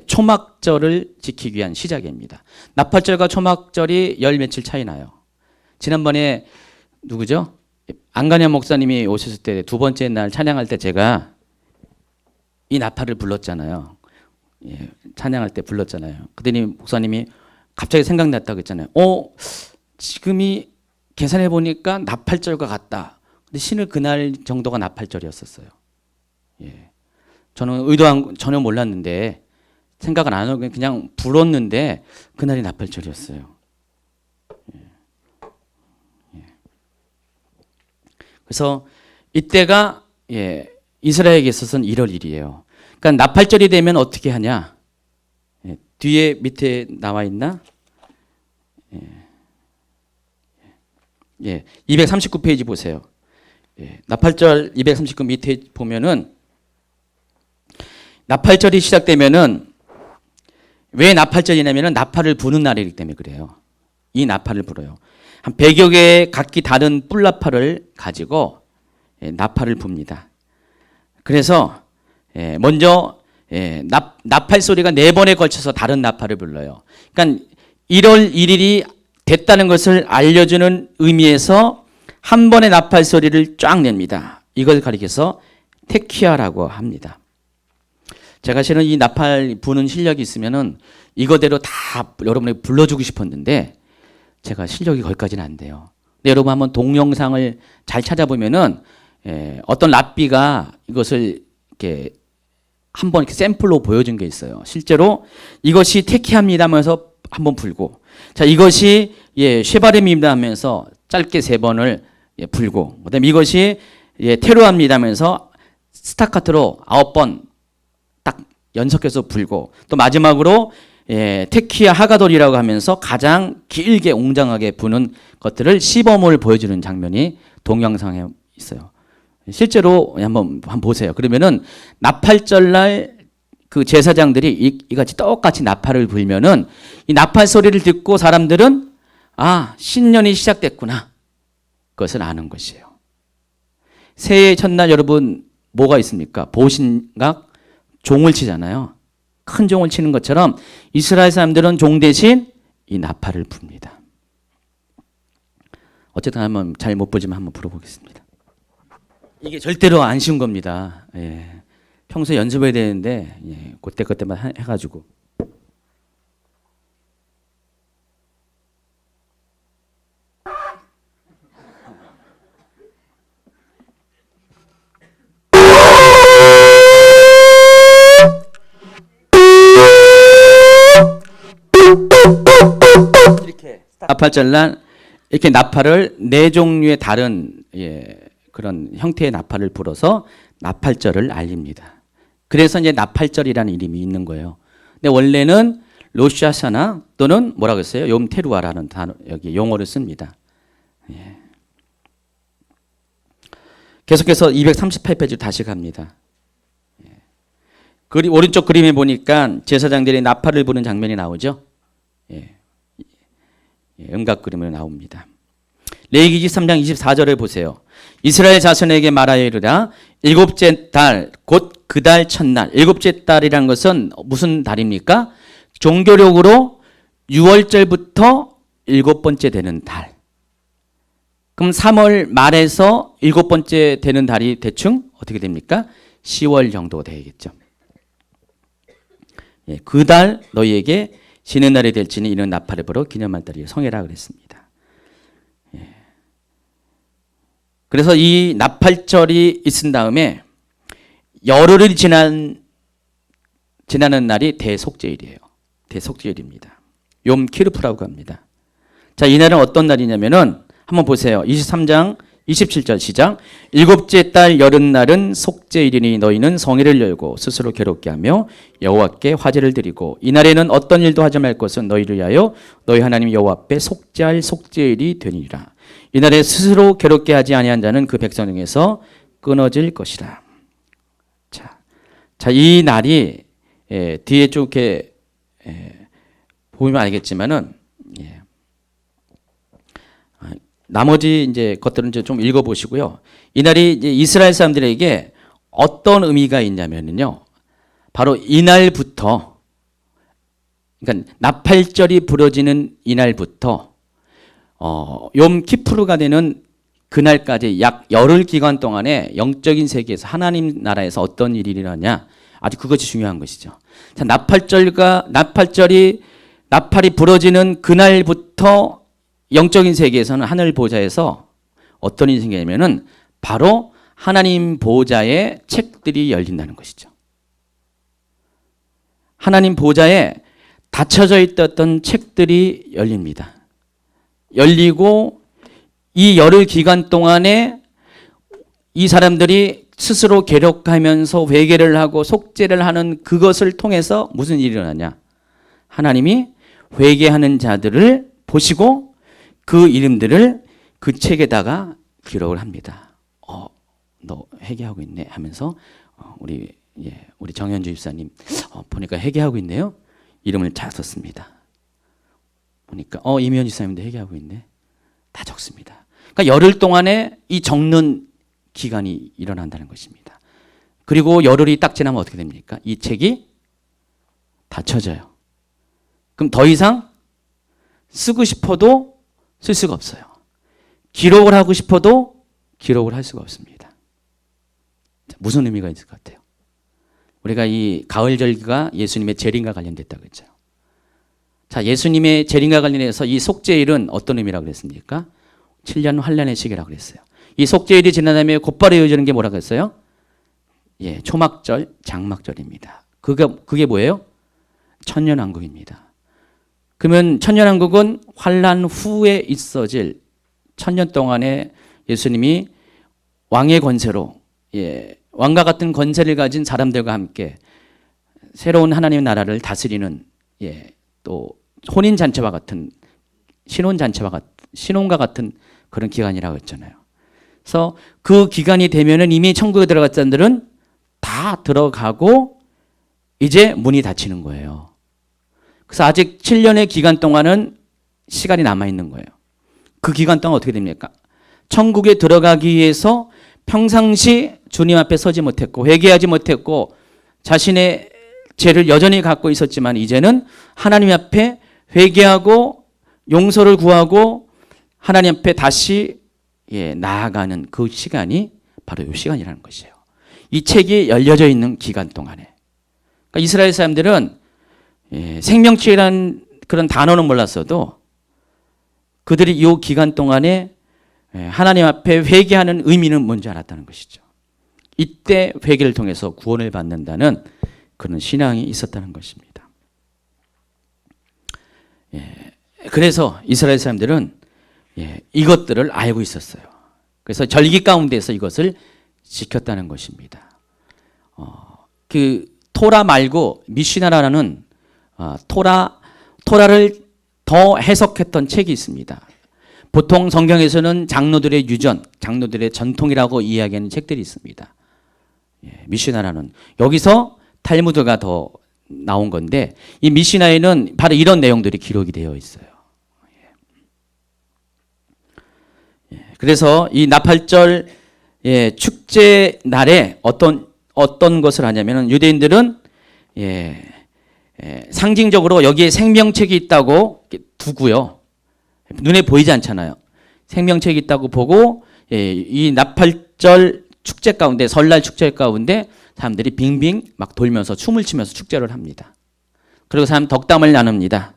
초막절을 지키기 위한 시작입니다. 나팔절과 초막절이 열 며칠 차이 나요. 지난번에 누구죠? 안간현 목사님이 오셨을 때 두 번째 날 찬양할 때 제가 이 나팔을 불렀잖아요. 찬양할 때 불렀잖아요. 그랬더니 목사님이 갑자기 생각났다고 했잖아요. 지금이 계산해 보니까 나팔절과 같다. 근데 신을 그날 정도가 나팔절이었었어요. 저는 의도한 전혀 몰랐는데 생각은 안 하고 그냥 불었는데 그날이 나팔절이었어요. 그래서 이때가 이스라엘에게 있어서는 1월 1일이에요. 그러니까 나팔절이 되면 어떻게 하냐? 뒤에 밑에 나와 있나? 239페이지 보세요. 나팔절 239 밑에 보면은 나팔절이 시작되면은 왜 나팔절이냐면은 나팔을 부는 날이기 때문에 그래요. 이 나팔을 불어요. 한 100여 개의 각기 다른 뿔나팔을 가지고 나팔을 붑니다. 그래서 먼저 나팔 소리가 4번에 걸쳐서 다른 나팔을 불러요. 그러니까 1월 1일이 됐다는 것을 알려주는 의미에서 한 번의 나팔 소리를 쫙 냅니다. 이걸 가리켜서 테키아라고 합니다. 제가 실은 이 나팔 부는 실력이 있으면은 이거대로 다 여러분에게 불러주고 싶었는데 제가 실력이 거기까지는 안 돼요. 근데 여러분 한번 동영상을 잘 찾아보면은 어떤 랍비가 이것을 이렇게 한번 이렇게 샘플로 보여준 게 있어요. 실제로 이것이 테키아입니다 하면서 한번 불고, 자 이것이 쉐바렘입니다 하면서 짧게 3번을 불고, 그다음에 이것이 테루아입니다 하면서 스타카토로 9번 딱 연속해서 불고, 또 마지막으로 테키아 하가돌이라고 하면서 가장 길게 웅장하게 부는 것들을 시범을 보여주는 장면이 동영상에 있어요. 실제로 한번 보세요. 그러면은 나팔절날 그 제사장들이 이같이 똑같이 나팔을 불면은 이 나팔 소리를 듣고 사람들은 신년이 시작됐구나, 그것을 아는 것이에요. 새해 첫날 여러분 뭐가 있습니까? 보신각, 종을 치잖아요. 큰 종을 치는 것처럼 이스라엘 사람들은 종 대신 이 나팔을 붑니다. 어쨌든 한번 잘 못 보지만 한번 불어보겠습니다. 이게 절대로 안 쉬운 겁니다. 평소에 연습해야 되는데 그때만 해가지고. 이렇게 나팔절날 이렇게 나팔을 4종류의 다른 그런 형태의 나팔을 불어서 나팔절을 알립니다. 그래서 이제 나팔절이라는 이름이 있는 거예요. 근데 원래는 로샤샤나 또는 뭐라고 했어요? 욤 테루아라는 단어, 여기 용어를 씁니다. 계속해서 238페이지 다시 갑니다. 오른쪽 그림에 보니까 제사장들이 나팔을 부는 장면이 나오죠. 음각 그림으로 나옵니다. 레위기 23장 24절에 보세요. 이스라엘 자손에게 말하여 이르라, 7째 달 곧 그 달 첫날. 7째 달이라는 것은 무슨 달입니까? 종교력으로 6월절부터 7번째 되는 달. 그럼 3월 말에서 7번째 되는 달이 대충 어떻게 됩니까? 10월 정도 되겠죠. 예, 그 달 너희에게 쉬는 날이 될지는 이는 나팔을 불어 기념할 달이요 성회라 그랬습니다. 예. 그래서 이 나팔절이 있은 다음에 열흘이 지나는 날이 대속죄일이에요. 대속죄일입니다. 욤 키르프라고 합니다. 자, 이 날은 어떤 날이냐면은 한번 보세요. 23장 27절 시작. 일곱째 달 여름날은 속죄일이니 너희는 성회를 열고 스스로 괴롭게 하며 여호와께 화제를 드리고 이날에는 어떤 일도 하지 말 것은 너희를 위하여 너희 하나님 여호와 앞에 속죄할 속죄일이 되니라. 이날에 스스로 괴롭게 하지 아니한 자는 그 백성 중에서 끊어질 것이라. 자, 이 날이 뒤에 쭉 이렇게 보면 알겠지만은 나머지 이제 것들은 이제 좀 읽어보시고요. 이날이 이제 이스라엘 사람들에게 어떤 의미가 있냐면요. 바로 이날부터, 그러니까 나팔절이 부러지는 이날부터 욤 키푸르가 되는 그날까지 약 열흘 기간 동안에 영적인 세계에서 하나님 나라에서 어떤 일이 일어나냐. 아주 그것이 중요한 것이죠. 자, 나팔이 부러지는 그날부터 영적인 세계에서는 하늘 보좌에서 어떤 일이 생기냐면은 바로 하나님 보좌의 책들이 열린다는 것이죠. 하나님 보좌에 닫혀져 있던 책들이 열립니다. 열리고 이 열흘 기간 동안에 이 사람들이 스스로 괴력하면서 회개를 하고 속죄를 하는 그것을 통해서 무슨 일이 일어나냐? 하나님이 회개하는 자들을 보시고 그 이름들을 그 책에다가 기록을 합니다. 너 회개하고 있네 하면서 우리 정현주 집사님 보니까 회개하고 있네요. 이름을 잘 썼습니다. 보니까 이미연 집사님도 회개하고 있네. 다 적습니다. 그러니까 열흘 동안에 이 적는 기간이 일어난다는 것입니다. 그리고 열흘이 딱 지나면 어떻게 됩니까? 이 책이 닫혀져요. 그럼 더 이상 쓰고 싶어도 쓸 수가 없어요. 기록을 하고 싶어도 기록을 할 수가 없습니다. 무슨 의미가 있을 것 같아요? 우리가 이 가을 절기가 예수님의 재림과 관련됐다고 했죠. 자, 예수님의 재림과 관련해서 이 속죄일은 어떤 의미라고 그랬습니까? 7년 환란의 시기라고 그랬어요. 이 속죄일이 지난 다음에 곧바로 이어지는 게 뭐라고 했어요? 초막절, 장막절입니다. 그게 뭐예요? 천년왕국입니다. 그러면 천년왕국은 환란 후에 있어질 천년 동안에 예수님이 왕의 권세로 왕과 같은 권세를 가진 사람들과 함께 새로운 하나님의 나라를 다스리는 또 혼인잔치와 같은 신혼과 같은 그런 기간이라고 했잖아요. 그래서 그 기간이 되면은 이미 천국에 들어갔던 사람들은 다 들어가고 이제 문이 닫히는 거예요. 그래서 아직 7년의 기간 동안은 시간이 남아있는 거예요. 그 기간 동안 어떻게 됩니까? 천국에 들어가기 위해서 평상시 주님 앞에 서지 못했고 회개하지 못했고 자신의 죄를 여전히 갖고 있었지만 이제는 하나님 앞에 회개하고 용서를 구하고 하나님 앞에 다시 나아가는 그 시간이 바로 이 시간이라는 것이에요. 이 책이 열려져 있는 기간 동안에. 그러니까 이스라엘 사람들은 생명책이라는 그런 단어는 몰랐어도 그들이 이 기간 동안에 하나님 앞에 회개하는 의미는 뭔지 알았다는 것이죠. 이때 회개를 통해서 구원을 받는다는 그런 신앙이 있었다는 것입니다. 그래서 이스라엘 사람들은 이것들을 알고 있었어요. 그래서 절기 가운데서 이것을 지켰다는 것입니다. 그 토라 말고 미시나라는 토라를 더 해석했던 책이 있습니다. 보통 성경에서는 장로들의 유전, 장로들의 전통이라고 이야기하는 책들이 있습니다. 미시나라는 여기서 탈무드가 더 나온 건데 이 미시나에는 바로 이런 내용들이 기록이 되어 있어요. 그래서 이 나팔절 축제 날에 어떤 것을 하냐면은 유대인들은 상징적으로 여기에 생명책이 있다고 두고요. 눈에 보이지 않잖아요. 생명책이 있다고 보고 이 나팔절 축제 가운데, 설날 축제 가운데 사람들이 빙빙 막 돌면서 춤을 추면서 축제를 합니다. 그리고 사람 덕담을 나눕니다.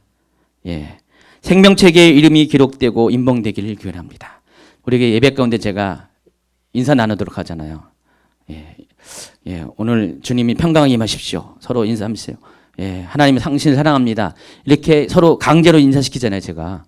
생명책에 이름이 기록되고 임봉되기를 기원합니다. 우리에게 예배 가운데 제가 인사 나누도록 하잖아요. 오늘 주님이 평강하게 임하십시오. 서로 인사하세요. 하나님이 당신을 사랑합니다. 이렇게 서로 강제로 인사시키잖아요, 제가.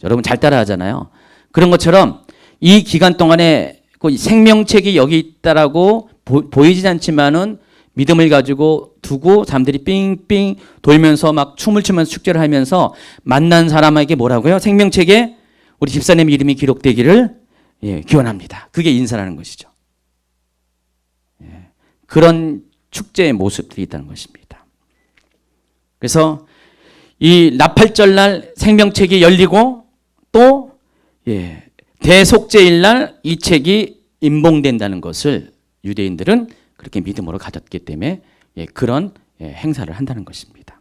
여러분 잘 따라하잖아요. 그런 것처럼 이 기간 동안에 그 생명책이 여기 있다라고 보이지 않지만은 믿음을 가지고 두고 사람들이 삥삥 돌면서 막 춤을 추면서 축제를 하면서 만난 사람에게 뭐라고요? 생명책에 우리 집사님 이름이 기록되기를 기원합니다. 그게 인사라는 것이죠. 그런 축제의 모습들이 있다는 것입니다. 그래서 이 나팔절 날 생명책이 열리고 또 대속죄일 날 이 책이 임봉된다는 것을 유대인들은 그렇게 믿음으로 가졌기 때문에 그런 행사를 한다는 것입니다.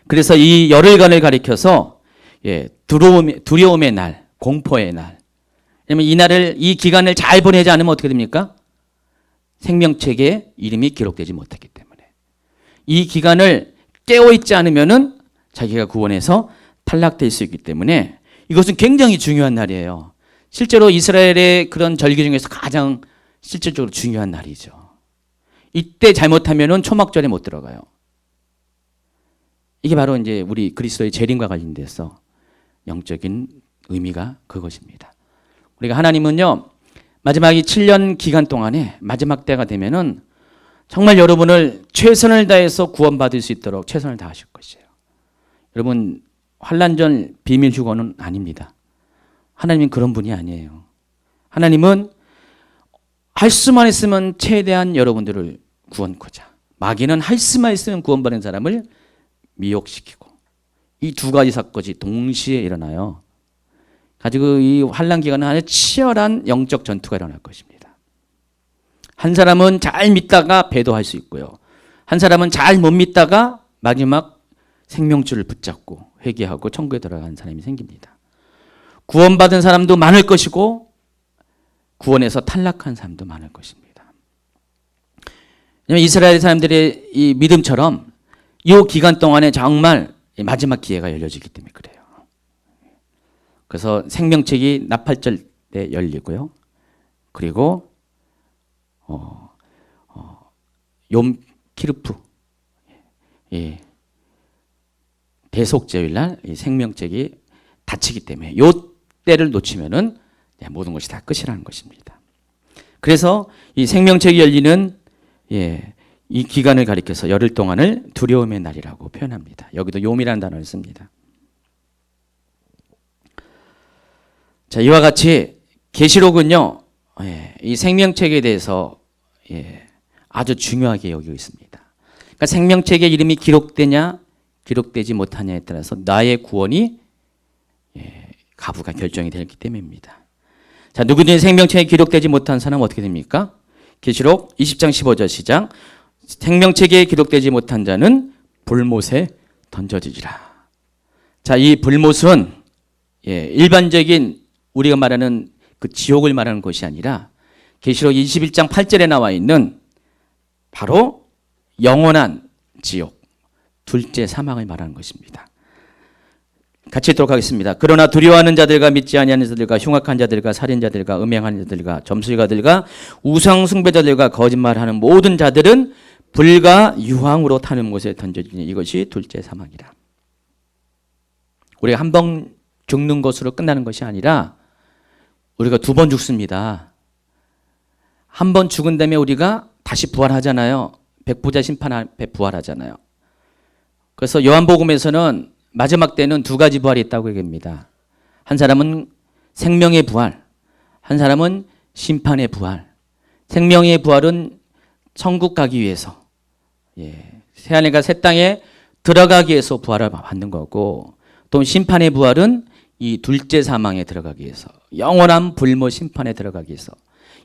그래서 이 열흘간을 가리켜서 두려움의 날, 공포의 날. 왜냐하면 이 기간을 잘 보내지 않으면 어떻게 됩니까? 생명책에 이름이 기록되지 못하기 때문에. 이 기간을 깨어있지 않으면은 자기가 구원에서 탈락될 수 있기 때문에 이것은 굉장히 중요한 날이에요. 실제로 이스라엘의 그런 절기 중에서 가장 실질적으로 중요한 날이죠. 이때 잘못하면은 초막절에 못 들어가요. 이게 바로 이제 우리 그리스도의 재림과 관련돼서 영적인 의미가 그것입니다. 우리가 하나님은요, 마지막 이 7년 기간 동안에 마지막 때가 되면은 정말 여러분을 최선을 다해서 구원받을 수 있도록 최선을 다하실 것이에요. 여러분, 환난전 비밀 휴거는 아닙니다. 하나님은 그런 분이 아니에요. 하나님은 할 수만 있으면 최대한 여러분들을 구원코자, 마귀는 할 수만 있으면 구원받는 사람을 미혹시키고, 이 두 가지 사건이 동시에 일어나요. 가지고 이 환난 기간은 아주 치열한 영적 전투가 일어날 것입니다. 한 사람은 잘 믿다가 배도할 수 있고요. 한 사람은 잘 못 믿다가 마지막 생명줄을 붙잡고 회개하고 천국에 들어간 사람이 생깁니다. 구원받은 사람도 많을 것이고 구원에서 탈락한 사람도 많을 것입니다. 이스라엘 사람들의 이 믿음처럼 이 기간 동안에 정말 마지막 기회가 열려지기 때문에 그래요. 그래서 생명책이 나팔절 때 열리고요. 그리고 욤 키르푸, 대속죄일 날 이 생명책이 닫히기 때문에 요 때를 놓치면은 모든 것이 다 끝이라는 것입니다. 그래서 이 생명책이 열리는 이 기간을 가리켜서 열흘 동안을 두려움의 날이라고 표현합니다. 여기도 욤이라는 단어를 씁니다. 자, 이와 같이 계시록은요, 이 생명책에 대해서 아주 중요하게 여기고 있습니다. 그러니까 생명책에 이름이 기록되냐 기록되지 못하냐에 따라서 나의 구원이 가부가 결정이 되기 때문입니다. 자, 누구든지 생명책에 기록되지 못한 사람은 어떻게 됩니까? 계시록 20장 15절 시작. 생명책에 기록되지 못한 자는 불못에 던져지리라. 자, 이 불못은 일반적인 우리가 말하는 그 지옥을 말하는 것이 아니라 계시록 21장 8절에 나와 있는 바로 영원한 지옥, 둘째 사망을 말하는 것입니다. 같이 읽도록 하겠습니다. 그러나 두려워하는 자들과 믿지 아니하는 자들과 흉악한 자들과 살인자들과 음행하는 자들과 점술가들과 우상 숭배자들과 거짓말하는 모든 자들은 불과 유황으로 타는 곳에 던져지니 이것이 둘째 사망이라. 우리가 한 번 죽는 것으로 끝나는 것이 아니라 우리가 두 번 죽습니다. 한 번 죽은 다음에 우리가 다시 부활하잖아요. 백부자 심판 앞에 부활하잖아요. 그래서 요한복음에서는 마지막 때는 두 가지 부활이 있다고 얘기합니다. 한 사람은 생명의 부활, 한 사람은 심판의 부활. 생명의 부활은 천국 가기 위해서, 새하늘과 새 땅에 들어가기 위해서 부활을 받는 거고, 또 심판의 부활은 이 둘째 사망에 들어가기 위해서, 영원한 불못 심판에 들어가기 위해서.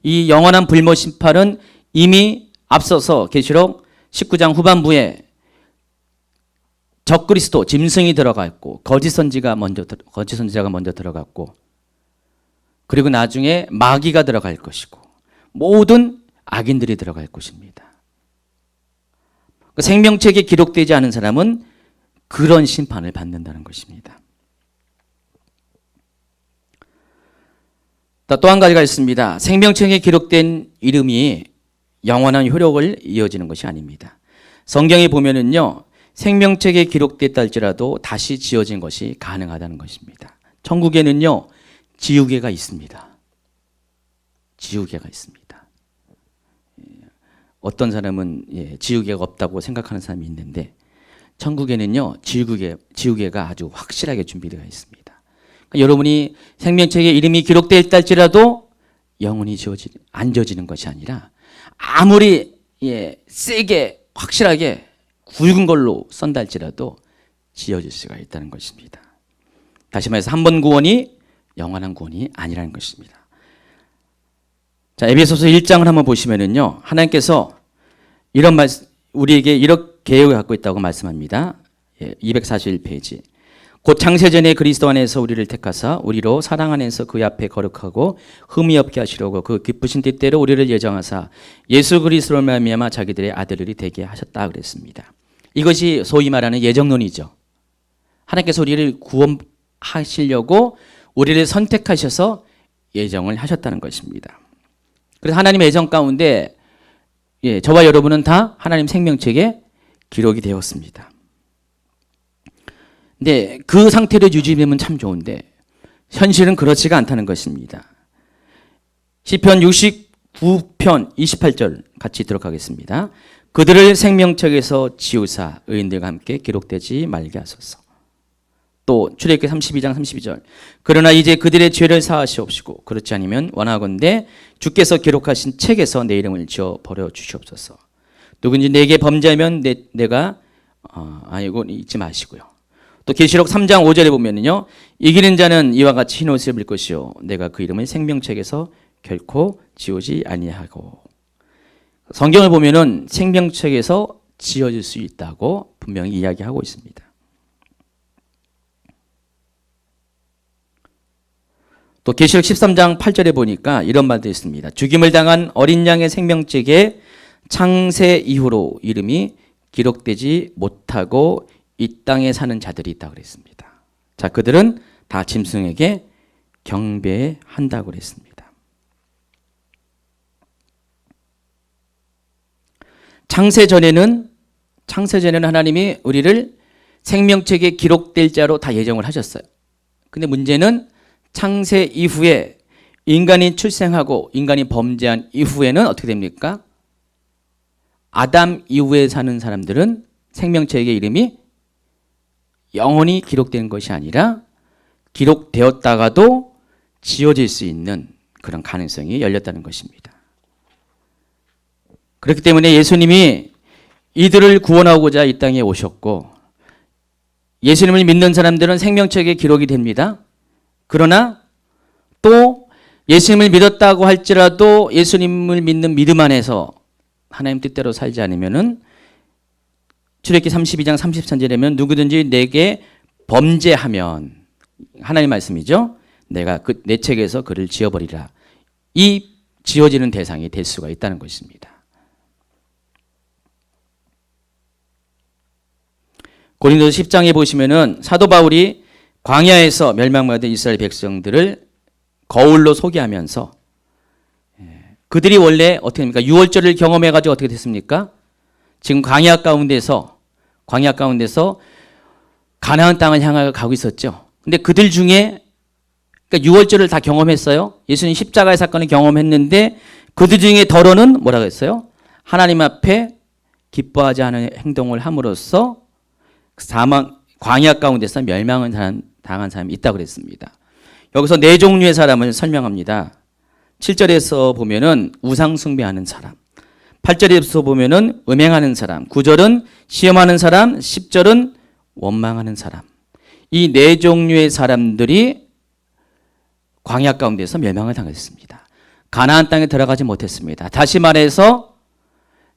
이 영원한 불못 심판은 이미 앞서서 계시록 19장 후반부에 적그리스도 짐승이 들어갔고 거짓 선지자가 먼저 들어갔고 그리고 나중에 마귀가 들어갈 것이고 모든 악인들이 들어갈 것입니다. 생명책에 기록되지 않은 사람은 그런 심판을 받는다는 것입니다. 또 한 가지가 있습니다. 생명책에 기록된 이름이 영원한 효력을 이어지는 것이 아닙니다. 성경에 보면은요, 생명책에 기록됐다 할지라도 다시 지어진 것이 가능하다는 것입니다. 천국에는요, 지우개가 있습니다. 지우개가 있습니다. 어떤 사람은 지우개가 없다고 생각하는 사람이 있는데 천국에는요, 지우개가 아주 확실하게 준비되어 있습니다. 그러니까 여러분이 생명책에 이름이 기록되어 있다 할지라도 영원히 안 지워지는 것이 아니라 아무리 세게 확실하게 굵은 걸로 썬다 할지라도 지어질 수가 있다는 것입니다. 다시 말해서 한 번 구원이 영원한 구원이 아니라는 것입니다. 자, 에베소서 1장을 한번 보시면은요, 하나님께서 이런 우리에게 이런 계획을 갖고 있다고 말씀합니다. 241페이지. 곧 창세전에 그리스도 안에서 우리를 택하사 우리로 사랑 안에서 그 앞에 거룩하고 흠이 없게 하시려고 그 기쁘신 뜻대로 우리를 예정하사 예수 그리스도로 말미암아 자기들의 아들들이 되게 하셨다 그랬습니다. 이것이 소위 말하는 예정론이죠. 하나님께서 우리를 구원하시려고 우리를 선택하셔서 예정을 하셨다는 것입니다. 그래서 하나님의 예정 가운데 저와 여러분은 다 하나님 생명책에 기록이 되었습니다. 근데 그 상태로 유지되면 참 좋은데 현실은 그렇지가 않다는 것입니다. 시편 69편 28절 같이 들어가겠습니다. 그들을 생명책에서 지우사 의인들과 함께 기록되지 말게 하소서. 또 출애굽기 32장 32절. 그러나 이제 그들의 죄를 사하시옵시고 그렇지 않으면 원하건대 주께서 기록하신 책에서 내 이름을 지워 버려 주시옵소서. 누군지 내게 범죄하면 내가 이건 잊지 마시고요. 또 계시록 3장 5절에 보면은요, 이기는 자는 이와 같이 흰 옷을 입을 것이요 내가 그 이름을 생명책에서 결코 지우지 아니하고. 성경을 보면은 생명책에서 지어질 수 있다고 분명히 이야기하고 있습니다. 또 계시록 13장 8절에 보니까 이런 말도 있습니다. 죽임을 당한 어린 양의 생명책에 창세 이후로 이름이 기록되지 못하고 이 땅에 사는 자들이 있다고 그랬습니다. 자, 그들은 다 짐승에게 경배한다고 그랬습니다. 창세 전에는 하나님이 우리를 생명책에 기록될 자로 다 예정을 하셨어요. 근데 문제는 창세 이후에 인간이 출생하고 인간이 범죄한 이후에는 어떻게 됩니까? 아담 이후에 사는 사람들은 생명책의 이름이 영원히 기록되는 것이 아니라 기록되었다가도 지워질 수 있는 그런 가능성이 열렸다는 것입니다. 그렇기 때문에 예수님이 이들을 구원하고자 이 땅에 오셨고 예수님을 믿는 사람들은 생명책에 기록이 됩니다. 그러나 또 예수님을 믿었다고 할지라도 예수님을 믿는 믿음 안에서 하나님 뜻대로 살지 않으면은 출애굽기 32장 33절에면 누구든지 내게 범죄하면 하나님 말씀이죠. 내가 내 책에서 그를 지워버리라. 이 지워지는 대상이 될 수가 있다는 것입니다. 고린도서 10장에 보시면은 사도 바울이 광야에서 멸망받은 이스라엘 백성들을 거울로 소개하면서 그들이 원래 어떻게 됩니까? 유월절을 경험해가지고 어떻게 됐습니까? 지금 광야 가운데서 가나안 땅을 향하여 가고 있었죠. 근데 그들 중에 그러니까 유월절을 다 경험했어요. 예수님 십자가의 사건을 경험했는데 그들 중에 더러는 뭐라고 했어요? 하나님 앞에 기뻐하지 않은 행동을 함으로써 광야 가운데서 멸망을 당한 사람이 있다고 그랬습니다. 여기서 네 종류의 사람을 설명합니다. 7절에서 보면은 우상 숭배하는 사람, 8절에서 보면은 음행하는 사람, 9절은 시험하는 사람, 10절은 원망하는 사람. 이 네 종류의 사람들이 광야 가운데서 멸망을 당했습니다. 가나안 땅에 들어가지 못했습니다. 다시 말해서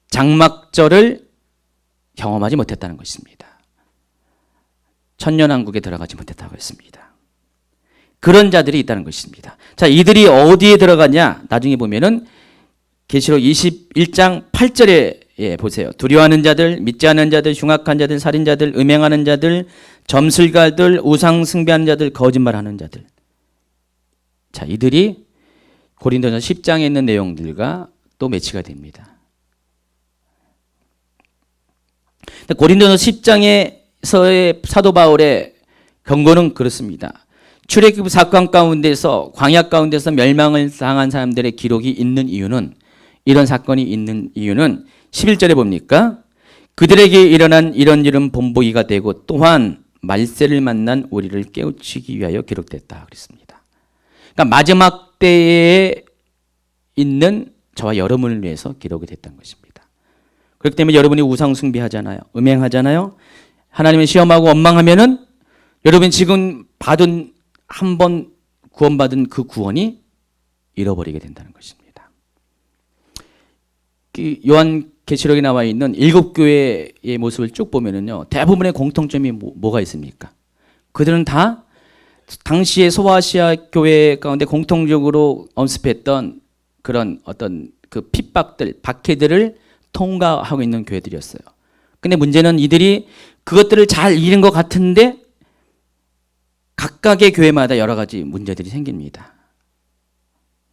장막절을 경험하지 못했다는 것입니다. 천년왕국에 들어가지 못했다고 했습니다. 그런 자들이 있다는 것입니다. 자, 이들이 어디에 들어가냐? 나중에 보면은 계시록 21장 8절에 보세요. 두려워하는 자들, 믿지 않는 자들, 흉악한 자들, 살인자들, 음행하는 자들, 점술가들, 우상 숭배하는 자들, 거짓말하는 자들. 자, 이들이 고린도전서 10장에 있는 내용들과 또 매치가 됩니다. 고린도전서 10장에서의 사도 바울의 경고는 그렇습니다. 출애굽 사건 가운데서 광야 가운데서 멸망을 당한 사람들의 기록이 있는 이유는, 이런 사건이 있는 이유는 11절에 봅니까? 그들에게 일어난 이런 일은 본보기가 되고 또한 말세를 만난 우리를 깨우치기 위하여 기록됐다 그랬습니다. 그러니까 마지막 때에 있는 저와 여러분을 위해서 기록이 됐다는 것입니다. 그렇기 때문에 여러분이 우상 숭배하잖아요. 음행하잖아요. 하나님을 시험하고 원망하면은 여러분이 지금 받은 한 번 구원받은 그 구원이 잃어버리게 된다는 것입니다. 요한계시록에 나와 있는 7교회의 모습을 쭉 보면은요, 대부분의 공통점이 뭐가 있습니까? 그들은 다 당시의 소아시아 교회 가운데 공통적으로 엄습했던 그런 어떤 그 핍박들, 박해들을 통과하고 있는 교회들이었어요. 근데 문제는 이들이 그것들을 잘 이긴 것 같은데 각각의 교회마다 여러 가지 문제들이 생깁니다.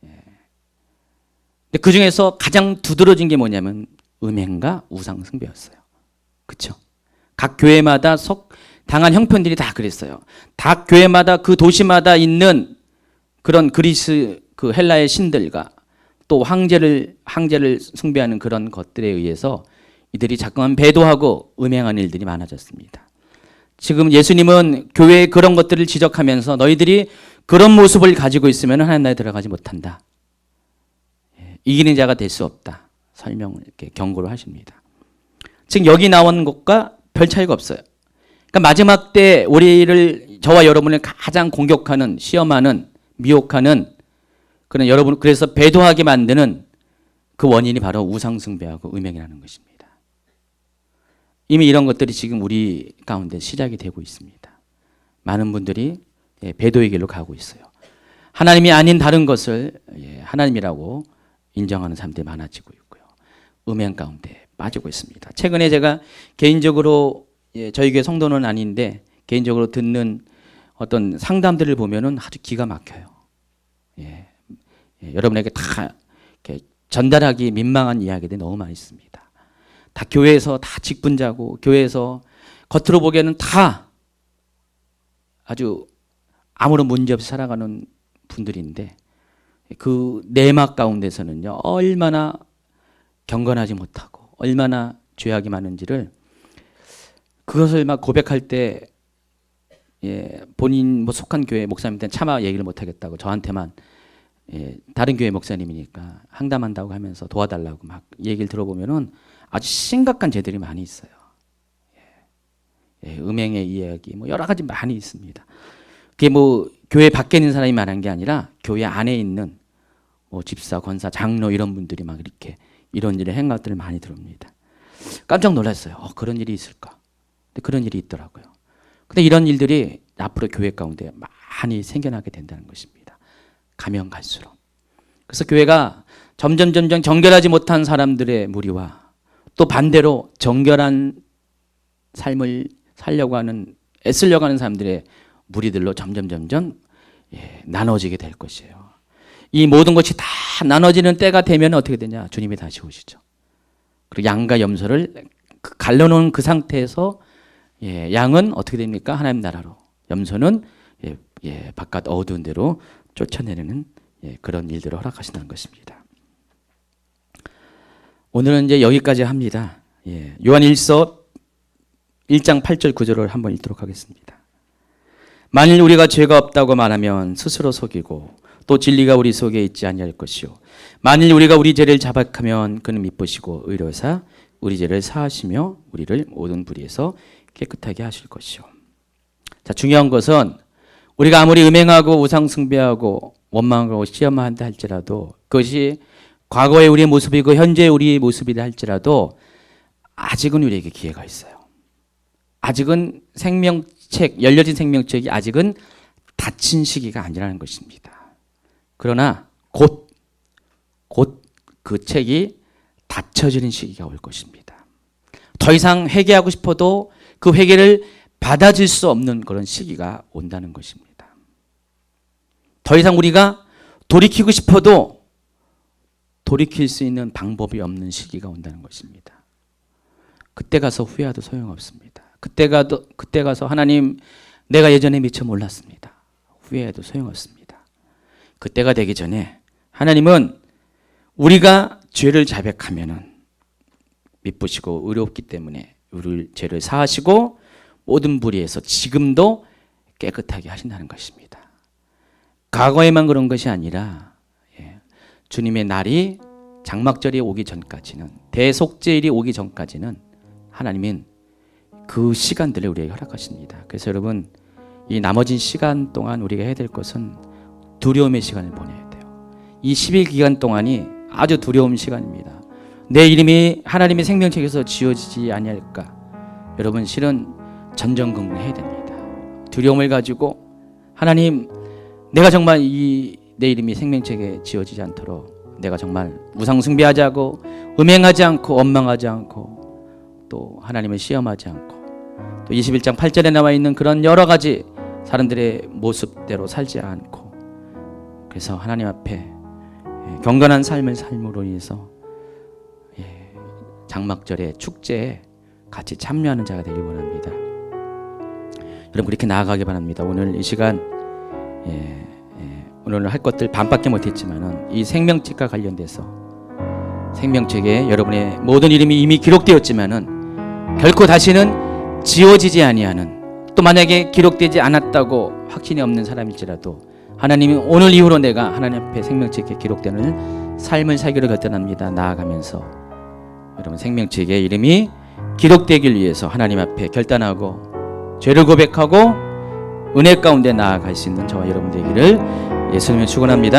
근데 그 중에서 가장 두드러진 게 뭐냐면 음행과 우상 숭배였어요. 그렇죠? 각 교회마다 당한 형편들이 다 그랬어요. 각 교회마다 그 도시마다 있는 그런 그리스 그 헬라의 신들과 또 황제를 숭배하는 그런 것들에 의해서 이들이 자꾸만 배도하고 음행하는 일들이 많아졌습니다. 지금 예수님은 교회의 그런 것들을 지적하면서 너희들이 그런 모습을 가지고 있으면 하나님 나라에 들어가지 못한다. 이기는 자가 될 수 없다. 설명을 이렇게 경고를 하십니다. 즉 여기 나온 것과 별 차이가 없어요. 그러니까 마지막 때 우리를, 저와 여러분을 가장 공격하는, 시험하는, 미혹하는 그런 여러분, 그래서 배도하게 만드는 그 원인이 바로 우상 숭배하고 음행이라는 것입니다. 이미 이런 것들이 지금 우리 가운데 시작이 되고 있습니다. 많은 분들이 배도의 길로 가고 있어요. 하나님이 아닌 다른 것을 하나님이라고 인정하는 사람들이 많아지고 있고요. 음행 가운데 빠지고 있습니다. 최근에 제가 개인적으로, 저희 교회 성도는 아닌데 개인적으로 듣는 어떤 상담들을 보면은 아주 기가 막혀요. 여러분에게 다 이렇게 전달하기 민망한 이야기들이 너무 많이 있습니다. 다 교회에서 다 직분자고 교회에서 겉으로 보기에는 다 아주 아무런 문제 없이 살아가는 분들인데 그 내막 가운데서는요, 얼마나 경건하지 못하고 얼마나 죄악이 많은지를 그것을 막 고백할 때 본인 속한 교회 목사님한테는 차마 얘기를 못하겠다고 저한테만 다른 교회 목사님이니까 항담한다고 하면서 도와달라고 막 얘기를 들어보면은 아주 심각한 죄들이 많이 있어요. 음행의 이야기, 뭐 여러 가지 많이 있습니다. 그게 뭐 교회 밖에 있는 사람이 말한 게 아니라 교회 안에 있는 뭐 집사, 권사, 장로 이런 분들이 막 이렇게 이런 일의 행각들을 많이 들읍니다. 깜짝 놀랐어요. 그런 일이 있을까? 근데 그런 일이 있더라고요. 근데 이런 일들이 앞으로 교회 가운데 많이 생겨나게 된다는 것입니다. 가면 갈수록. 그래서 교회가 점점 정결하지 못한 사람들의 무리와 또 반대로 정결한 삶을 살려고 하는, 애쓰려고 하는 사람들의 무리들로 점점 나눠지게 될 것이에요. 이 모든 것이 다 나눠지는 때가 되면 어떻게 되냐? 주님이 다시 오시죠. 그리고 양과 염소를 갈라놓은 그 상태에서 양은 어떻게 됩니까? 하나님 나라로, 염소는 바깥 어두운 데로 쫓아내는 그런 일들을 허락하신다는 것입니다. 오늘은 이제 여기까지 합니다. 요한일서 1장 8절 9절을 한번 읽도록 하겠습니다. 만일 우리가 죄가 없다고 말하면 스스로 속이고 또 진리가 우리 속에 있지 아니할 것이요 만일 우리가 우리 죄를 자백하면 그는 미쁘시고 의로사 우리 죄를 사하시며 우리를 모든 불의에서 깨끗하게 하실 것이요. 자, 중요한 것은 우리가 아무리 음행하고 우상 숭배하고 원망하고 시험한다 할지라도 그것이 과거의 우리의 모습이고 현재의 우리의 모습이라 할지라도 아직은 우리에게 기회가 있어요. 아직은 생명책, 열려진 생명책이 아직은 닫힌 시기가 아니라는 것입니다. 그러나 곧 그 책이 닫혀지는 시기가 올 것입니다. 더 이상 회개하고 싶어도 그 회개를 받아줄 수 없는 그런 시기가 온다는 것입니다. 더 이상 우리가 돌이키고 싶어도 돌이킬 수 있는 방법이 없는 시기가 온다는 것입니다. 그때 가서 후회해도 소용없습니다. 그때 가서 하나님, 내가 예전에 미처 몰랐습니다. 후회해도 소용없습니다. 그때가 되기 전에 하나님은 우리가 죄를 자백하면은 미쁘시고 의롭기 때문에 우리 죄를 사하시고 모든 불의에서 지금도 깨끗하게 하신다는 것입니다. 과거에만 그런 것이 아니라 주님의 날이 장막절이 오기 전까지는, 대속죄일이 오기 전까지는 하나님은 그 시간들을 우리에게 허락하십니다. 그래서 여러분, 이 나머진 시간 동안 우리가 해야 될 것은 두려움의 시간을 보내야 돼요. 이 10일 기간 동안이 아주 두려운 시간입니다. 내 이름이 하나님의 생명책에서 지워지지 아니할까. 여러분, 실은 전전긍긍해야 됩니다. 두려움을 가지고 하나님, 내가 정말 내 이름이 생명책에 지워지지 않도록 내가 정말 우상숭배하지 않고 음행하지 않고 원망하지 않고 또 하나님을 시험하지 않고 또 21장 8절에 나와 있는 그런 여러 가지 사람들의 모습대로 살지 않고, 그래서 하나님 앞에 경건한 삶을 삶으로 인해서 장막절의 축제에 같이 참여하는 자가 되길 원합니다. 여러분, 그렇게 나아가기 바랍니다. 오늘 이 시간 오늘 할 것들 반밖에 못했지만은 이 생명책과 관련돼서 생명책에 여러분의 모든 이름이 이미 기록되었지만은 결코 다시는 지워지지 아니하는, 또 만약에 기록되지 않았다고 확신이 없는 사람일지라도 하나님이 오늘 이후로 내가 하나님 앞에 생명책에 기록되는 삶을 살기로 결단합니다. 나아가면서 여러분 생명책에 이름이 기록되길 위해서 하나님 앞에 결단하고 죄를 고백하고 은혜 가운데 나아갈 수 있는 저와 여러분 되기를 예수님을 축원합니다.